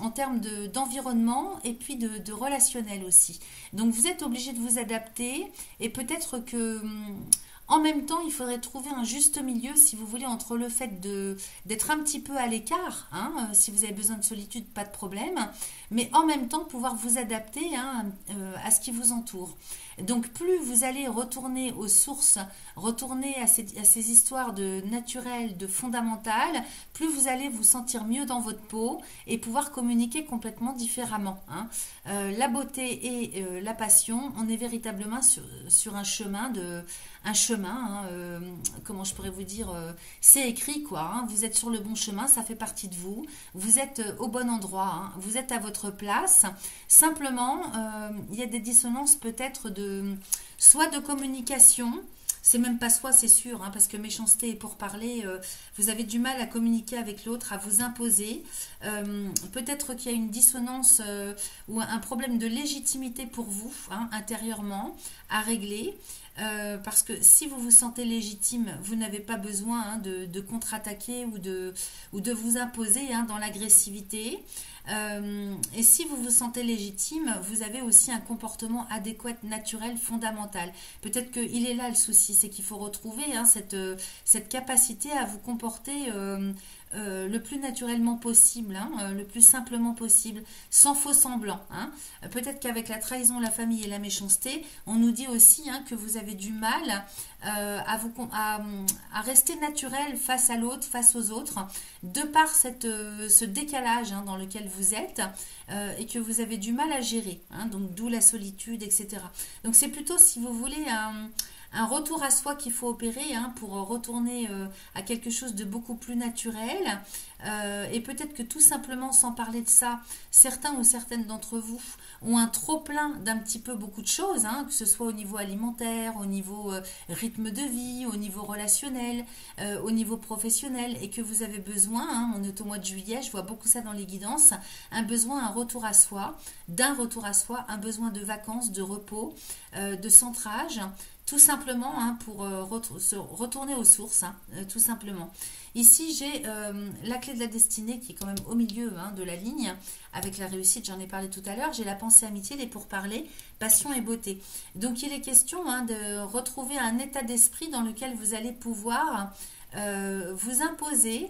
En termes d'environnement et puis de relationnel aussi. Donc vous êtes obligé de vous adapter et peut-être que en même temps il faudrait trouver un juste milieu si vous voulez entre le fait d'être un petit peu à l'écart, si vous avez besoin de solitude, pas de problème, mais en même temps pouvoir vous adapter à ce qui vous entoure. Donc plus vous allez retourner aux sources, retourner à ces histoires de naturelles, de fondamentales, plus vous allez vous sentir mieux dans votre peau et pouvoir communiquer complètement différemment. La beauté et la passion, on est véritablement sur un chemin comment je pourrais vous dire, c'est écrit quoi, vous êtes sur le bon chemin, ça fait partie de vous, vous êtes au bon endroit, vous êtes à votre place. Simplement, il y a des dissonances peut-être soit de communication. C'est même pas soi, c'est sûr, parce que méchanceté et pourparler, vous avez du mal à communiquer avec l'autre, à vous imposer. Peut-être qu'il y a une dissonance ou un problème de légitimité pour vous, intérieurement, à régler. Parce que si vous vous sentez légitime, vous n'avez pas besoin de contre-attaquer ou de vous imposer dans l'agressivité. Et si vous vous sentez légitime, vous avez aussi un comportement adéquat, naturel, fondamental. Peut-être qu'il est là le souci, c'est qu'il faut retrouver cette capacité à vous comporter le plus naturellement possible, le plus simplement possible, sans faux semblant. Peut-être qu'avec la trahison, la famille et la méchanceté, on nous dit aussi que vous avez du mal à rester naturel face à l'autre, face aux autres, de par ce décalage dans lequel vous êtes et que vous avez du mal à gérer. Donc d'où la solitude, etc. Donc c'est plutôt, si vous voulez, un retour à soi qu'il faut opérer pour retourner à quelque chose de beaucoup plus naturel. Et peut-être que tout simplement, sans parler de ça, certains ou certaines d'entre vous ont un trop-plein d'un petit peu beaucoup de choses, que ce soit au niveau alimentaire, au niveau rythme de vie, au niveau relationnel, au niveau professionnel, et que vous avez besoin, on est au mois de juillet, je vois beaucoup ça dans les guidances, un retour à soi, un besoin de vacances, de repos, de centrage, tout simplement pour retourner aux sources, tout simplement. Ici, j'ai la clé de la destinée qui est quand même au milieu de la ligne, avec la réussite, j'en ai parlé tout à l'heure. J'ai la pensée, amitié, les pourparlers, passion et beauté. Donc, il est question de retrouver un état d'esprit dans lequel vous allez pouvoir vous imposer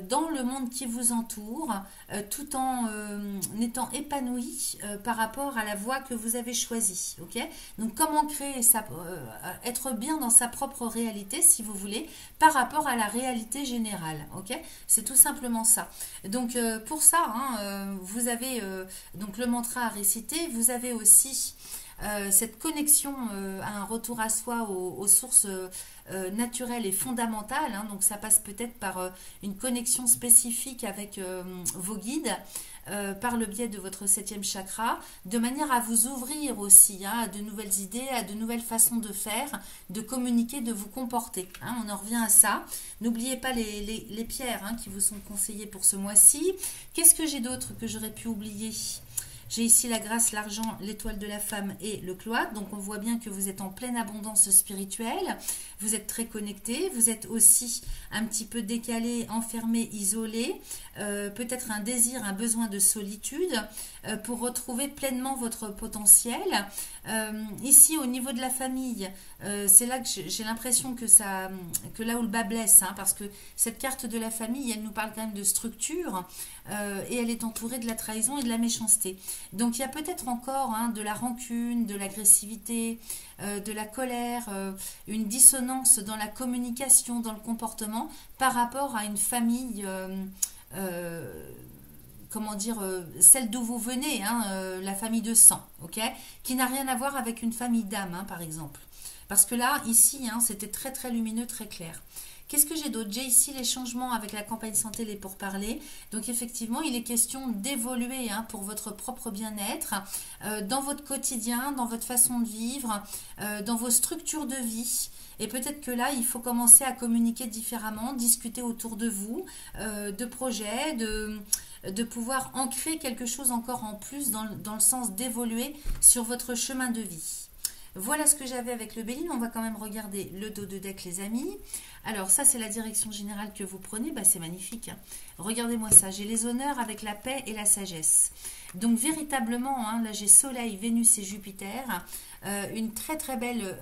dans le monde qui vous entoure, tout en étant épanoui par rapport à la voie que vous avez choisie. Donc comment créer être bien dans sa propre réalité, si vous voulez, par rapport à la réalité générale. C'est tout simplement ça. Donc pour ça, vous avez donc le mantra à réciter, vous avez aussi cette connexion à un retour à soi, aux sources naturelles et fondamentales. Donc ça passe peut-être par une connexion spécifique avec vos guides, par le biais de votre 7e chakra, de manière à vous ouvrir aussi à de nouvelles idées, à de nouvelles façons de faire, de communiquer, de vous comporter. On en revient à ça. N'oubliez pas les pierres qui vous sont conseillées pour ce mois-ci. Qu'est-ce que j'ai d'autre que j'aurais pu oublier ? J'ai ici la grâce, l'argent, l'étoile de la femme et le cloître. Donc on voit bien que vous êtes en pleine abondance spirituelle. Vous êtes très connecté. Vous êtes aussi un petit peu décalé, enfermé, isolé. Peut-être un désir, un besoin de solitude pour retrouver pleinement votre potentiel. Ici, au niveau de la famille, c'est là que j'ai l'impression que là où le bas blesse, parce que cette carte de la famille, elle nous parle quand même de structure et elle est entourée de la trahison et de la méchanceté. Donc il y a peut-être encore de la rancune, de l'agressivité, de la colère, une dissonance dans la communication, dans le comportement par rapport à une famille, celle d'où vous venez, la famille de sang, qui n'a rien à voir avec une famille d'âme, par exemple. Parce que là, ici, c'était très très lumineux, très clair. Qu'est-ce que j'ai d'autre? J'ai ici les changements avec la campagne santé, les pourparlers. Donc effectivement, il est question d'évoluer pour votre propre bien-être, dans votre quotidien, dans votre façon de vivre, dans vos structures de vie. Et peut-être que là, il faut commencer à communiquer différemment, discuter autour de vous, de projets, de pouvoir ancrer quelque chose encore en plus dans le sens d'évoluer sur votre chemin de vie. Voilà ce que j'avais avec le Béline. On va quand même regarder le dos de deck, les amis. Alors ça, c'est la direction générale que vous prenez. Bah, c'est magnifique, hein. Regardez-moi ça. J'ai les honneurs avec la paix et la sagesse. Donc véritablement, hein, là j'ai Soleil, Vénus et Jupiter. Une très très belle,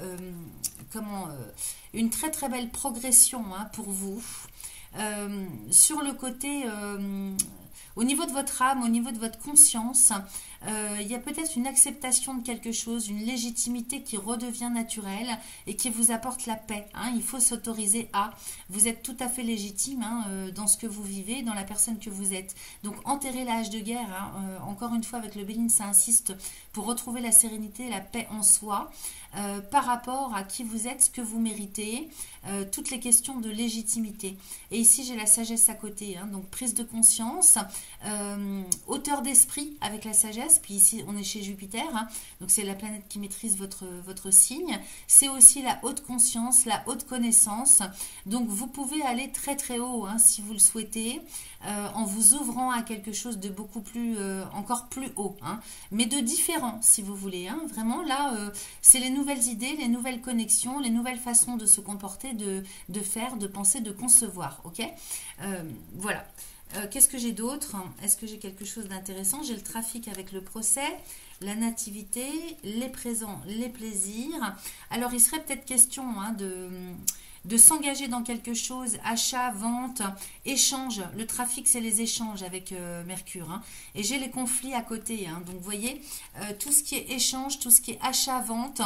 une très très belle progression, hein, pour vous. Sur le côté... au niveau de votre âme, au niveau de votre conscience, il y a peut-être une acceptation de quelque chose, une légitimité qui redevient naturelle et qui vous apporte la paix, hein. Il faut s'autoriser à. Vous êtes tout à fait légitime, hein, dans ce que vous vivez, dans la personne que vous êtes. Donc enterrez l'âge de guerre, hein. Encore une fois avec le Béline, ça insiste pour retrouver la sérénité, la paix en soi, par rapport à qui vous êtes, ce que vous méritez, toutes les questions de légitimité. Et ici j'ai la sagesse à côté, hein, donc prise de conscience, hauteur d'esprit avec la sagesse, puis ici on est chez Jupiter, hein, donc c'est la planète qui maîtrise votre signe. C'est aussi la haute conscience, la haute connaissance, donc vous pouvez aller très très haut, hein, si vous le souhaitez, en vous ouvrant à quelque chose de beaucoup plus, encore plus haut, hein, mais de différent si vous voulez, hein. Vraiment là c'est les nouvelles idées, les nouvelles connexions, les nouvelles façons de se comporter, de faire, de penser, de concevoir, ok. Voilà. Qu'est-ce que j'ai d'autre? Est-ce que j'ai quelque chose d'intéressant? J'ai le trafic avec le procès, la nativité, les présents, les plaisirs. Alors, il serait peut-être question, hein, de s'engager dans quelque chose, achat, vente, échange. Le trafic, c'est les échanges avec Mercure, hein. Et j'ai les conflits à côté, hein. Donc, vous voyez, tout ce qui est échange, tout ce qui est achat, vente,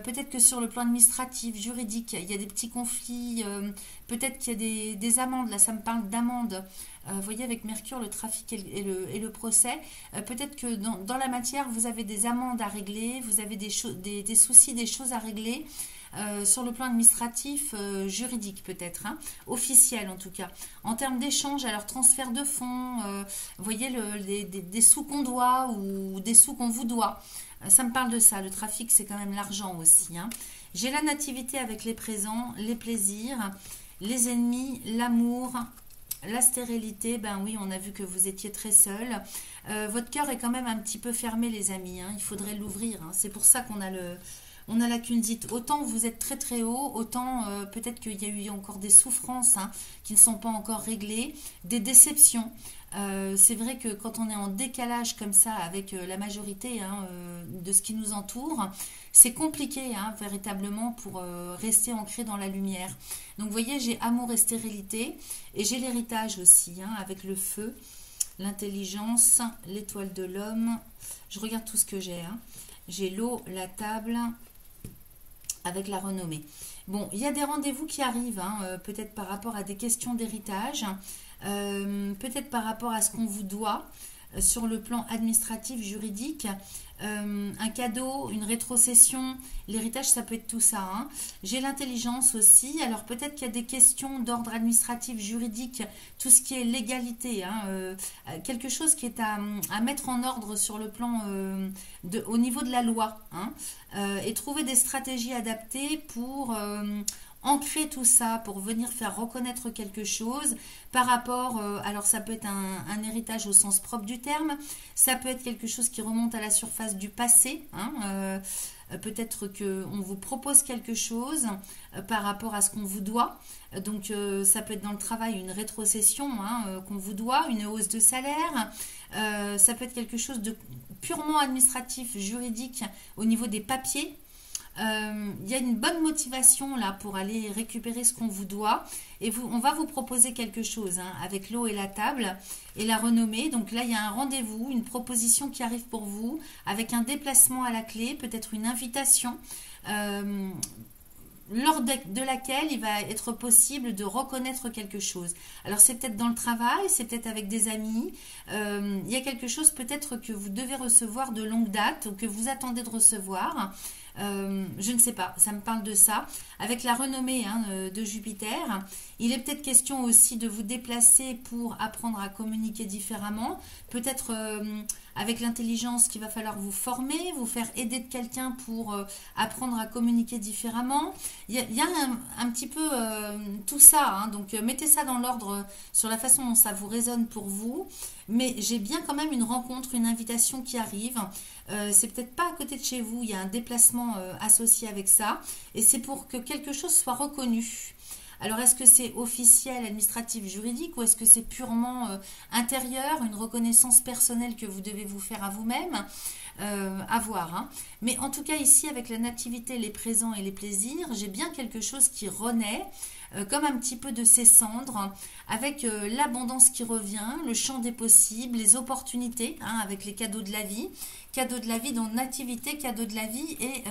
peut-être que sur le plan administratif, juridique, il y a des petits conflits, peut-être qu'il y a des amendes. Là, ça me parle d'amendes. Vous voyez, avec Mercure, le trafic et le procès, peut-être que dans la matière, vous avez des amendes à régler, vous avez des soucis, des choses à régler, sur le plan administratif, juridique peut-être, hein, officiel en tout cas. En termes d'échange, alors transfert de fonds, vous voyez, des sous qu'on doit ou des sous qu'on vous doit. Ça me parle de ça. Le trafic, c'est quand même l'argent aussi, hein. J'ai la nativité avec les présents, les plaisirs, les ennemis, l'amour, la stérilité. Ben oui, on a vu que vous étiez très seul. Votre cœur est quand même un petit peu fermé, les amis, hein. Il faudrait l'ouvrir, hein. C'est pour ça qu'on a la kunzite. Autant vous êtes très très haut, autant peut-être qu'il y a eu encore des souffrances, hein, qui ne sont pas encore réglées, des déceptions. C'est vrai que quand on est en décalage comme ça avec la majorité, hein, de ce qui nous entoure, c'est compliqué, hein, véritablement, pour rester ancré dans la lumière. Donc vous voyez, j'ai amour et stérilité, et j'ai l'héritage aussi, hein, avec le feu, l'intelligence, l'étoile de l'homme. Je regarde tout ce que j'ai, hein. J'ai l'eau, la table, avec la renommée. Bon, il y a des rendez-vous qui arrivent, hein, peut-être par rapport à des questions d'héritage, peut-être par rapport à ce qu'on vous doit, sur le plan administratif, juridique, un cadeau, une rétrocession, l'héritage, ça peut être tout ça, hein. J'ai l'intelligence aussi, alors peut-être qu'il y a des questions d'ordre administratif, juridique, tout ce qui est légalité, hein, quelque chose qui est à mettre en ordre sur le plan au niveau de la loi, hein, et trouver des stratégies adaptées pour ancrer tout ça, pour venir faire reconnaître quelque chose par rapport, alors ça peut être un héritage au sens propre du terme, ça peut être quelque chose qui remonte à la surface du passé, hein, peut-être qu'on vous propose quelque chose par rapport à ce qu'on vous doit, donc ça peut être dans le travail une rétrocession, hein, qu'on vous doit, une hausse de salaire, ça peut être quelque chose de purement administratif, juridique au niveau des papiers. Il y a une bonne motivation là pour aller récupérer ce qu'on vous doit, et on va vous proposer quelque chose, hein, avec l'eau et la table et la renommée. Donc là il y a un rendez-vous, une proposition qui arrive pour vous avec un déplacement à la clé, peut-être une invitation, lors de laquelle il va être possible de reconnaître quelque chose. Alors c'est peut-être dans le travail, c'est peut-être avec des amis, il y a quelque chose peut-être que vous devez recevoir de longue date ou que vous attendez de recevoir. Je ne sais pas, ça me parle de ça. Avec la renommée hein, de Jupiter, il est peut-être question aussi de vous déplacer pour apprendre à communiquer différemment. Peut-être avec l'intelligence qu'il va falloir vous former, vous faire aider de quelqu'un pour apprendre à communiquer différemment. Il y a un petit peu tout ça, hein, donc mettez ça dans l'ordre sur la façon dont ça vous résonne pour vous. Mais j'ai bien quand même une rencontre, une invitation qui arrive. C'est peut-être pas à côté de chez vous, il y a un déplacement associé avec ça. Et c'est pour que quelque chose soit reconnu. Alors, est-ce que c'est officiel, administratif, juridique ou est-ce que c'est purement intérieur, une reconnaissance personnelle que vous devez vous faire à vous-même à voir. Hein. Mais en tout cas, ici, avec la nativité, les présents et les plaisirs, j'ai bien quelque chose qui renaît, comme un petit peu de ses cendres, avec l'abondance qui revient, le champ des possibles, les opportunités, hein, avec les cadeaux de la vie, donc nativité, cadeaux de la vie et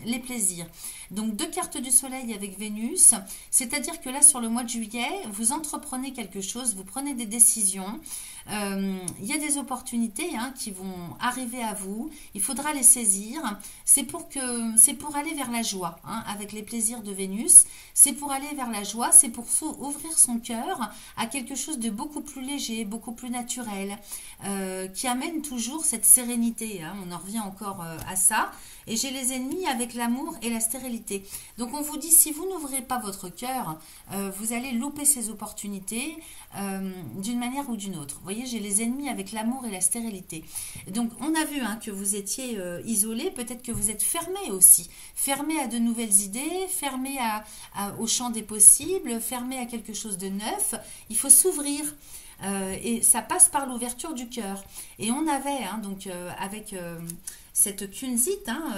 les plaisirs. Donc 2 cartes du soleil avec Vénus, c'est-à-dire que là sur le mois de juillet, vous entreprenez quelque chose, vous prenez des décisions, il y a des opportunités hein, qui vont arriver à vous, il faudra les saisir, c'est pour aller vers la joie, hein, avec les plaisirs de Vénus, c'est pour aller vers la joie, c'est pour ouvrir son cœur à quelque chose de beaucoup plus léger, beaucoup plus naturel, qui amène toujours cette sérénité, hein, on en revient encore à ça. Et j'ai les ennemis avec l'amour et la stérilité. Donc on vous dit, si vous n'ouvrez pas votre cœur, vous allez louper ces opportunités d'une manière ou d'une autre. Vous voyez, j'ai les ennemis avec l'amour et la stérilité. Donc on a vu hein, que vous étiez isolé, peut-être que vous êtes fermé aussi. Fermé à de nouvelles idées, fermé au champ des possibles, fermé à quelque chose de neuf. Il faut s'ouvrir. Et ça passe par l'ouverture du cœur. Et on avait, hein, donc avec cette kunzite hein,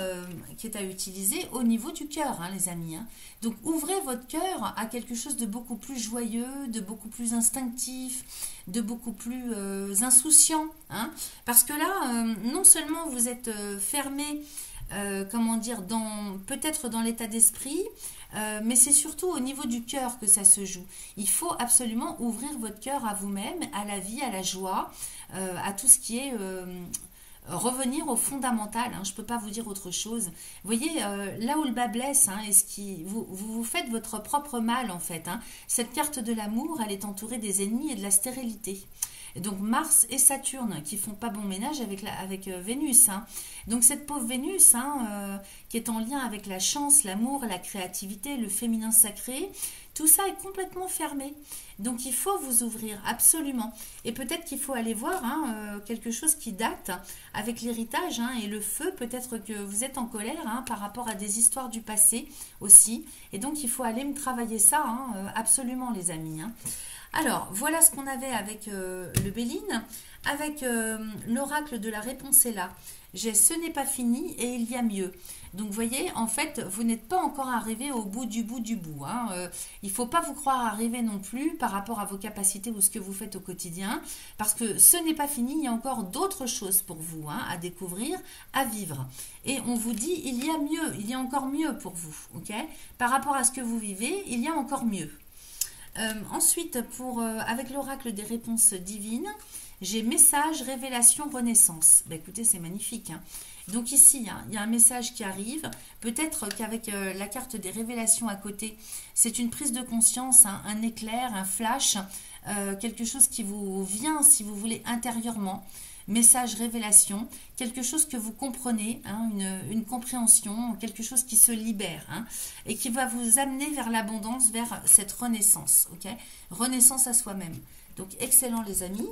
qui est à utiliser au niveau du cœur, hein, les amis. Hein. Donc ouvrez votre cœur à quelque chose de beaucoup plus joyeux, de beaucoup plus instinctif, de beaucoup plus insouciant. Hein, parce que là, non seulement vous êtes fermé, comment dire, peut-être dans l'état d'esprit, mais c'est surtout au niveau du cœur que ça se joue. Il faut absolument ouvrir votre cœur à vous-même, à la vie, à la joie, à tout ce qui est revenir au fondamental. Hein, je ne peux pas vous dire autre chose. Vous voyez, là où le bas blesse, hein, vous faites votre propre mal en fait. Hein. Cette carte de l'amour, elle est entourée des ennemis et de la stérilité. Donc Mars et Saturne qui font pas bon ménage avec Vénus. Hein. Donc cette pauvre Vénus hein, qui est en lien avec la chance, l'amour, la créativité, le féminin sacré, tout ça est complètement fermé. Donc il faut vous ouvrir absolument. Et peut-être qu'il faut aller voir hein, quelque chose qui date avec l'héritage hein, et le feu. Peut-être que vous êtes en colère hein, par rapport à des histoires du passé aussi. Et donc il faut aller me travailler ça hein, absolument les amis. Hein. Alors, voilà ce qu'on avait avec le Béline. Avec l'oracle de la réponse est là. J'ai ce n'est pas fini et il y a mieux. Donc, vous voyez, en fait, vous n'êtes pas encore arrivé au bout du bout du bout. Hein. Il ne faut pas vous croire arriver non plus par rapport à vos capacités ou ce que vous faites au quotidien. Parce que ce n'est pas fini, il y a encore d'autres choses pour vous hein, à découvrir, à vivre. Et on vous dit, il y a mieux, il y a encore mieux pour vous. Okay, par rapport à ce que vous vivez, il y a encore mieux. Ensuite, avec l'oracle des réponses divines, j'ai message, révélation, renaissance. Ben, écoutez, c'est magnifique. Hein. Donc ici, hein, il y a un message qui arrive. Peut-être qu'avec la carte des révélations à côté, c'est une prise de conscience, hein, un éclair, un flash, quelque chose qui vous vient, si vous voulez, intérieurement. Message, révélation, quelque chose que vous comprenez, hein, une compréhension, quelque chose qui se libère hein, et qui va vous amener vers l'abondance, vers cette renaissance. Okay, renaissance à soi-même. Donc, excellent les amis.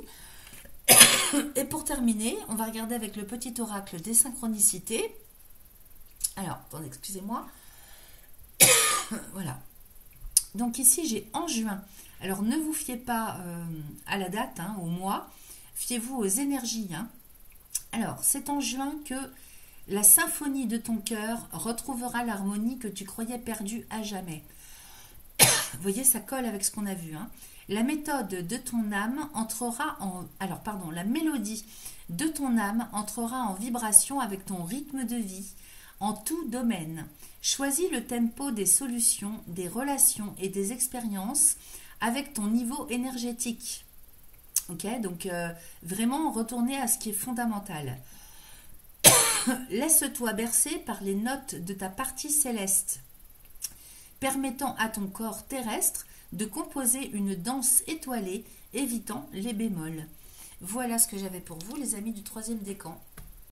Et pour terminer, on va regarder avec le petit oracle des synchronicités. Alors, attendez, excusez-moi. Voilà. Donc ici, j'ai en juin. Alors, ne vous fiez pas à la date, hein, au mois. Fiez-vous aux énergies. Hein. Alors, c'est en juin que la symphonie de ton cœur retrouvera l'harmonie que tu croyais perdue à jamais. Vous voyez, ça colle avec ce qu'on a vu. Hein. La méthode de ton âme entrera en... Alors, pardon, la mélodie de ton âme entrera en vibration avec ton rythme de vie, en tout domaine. Choisis le tempo des solutions, des relations et des expériences avec ton niveau énergétique. Ok, donc vraiment retourner à ce qui est fondamental. Laisse-toi bercer par les notes de ta partie céleste, permettant à ton corps terrestre de composer une danse étoilée, évitant les bémols. Voilà ce que j'avais pour vous, les amis du troisième décan.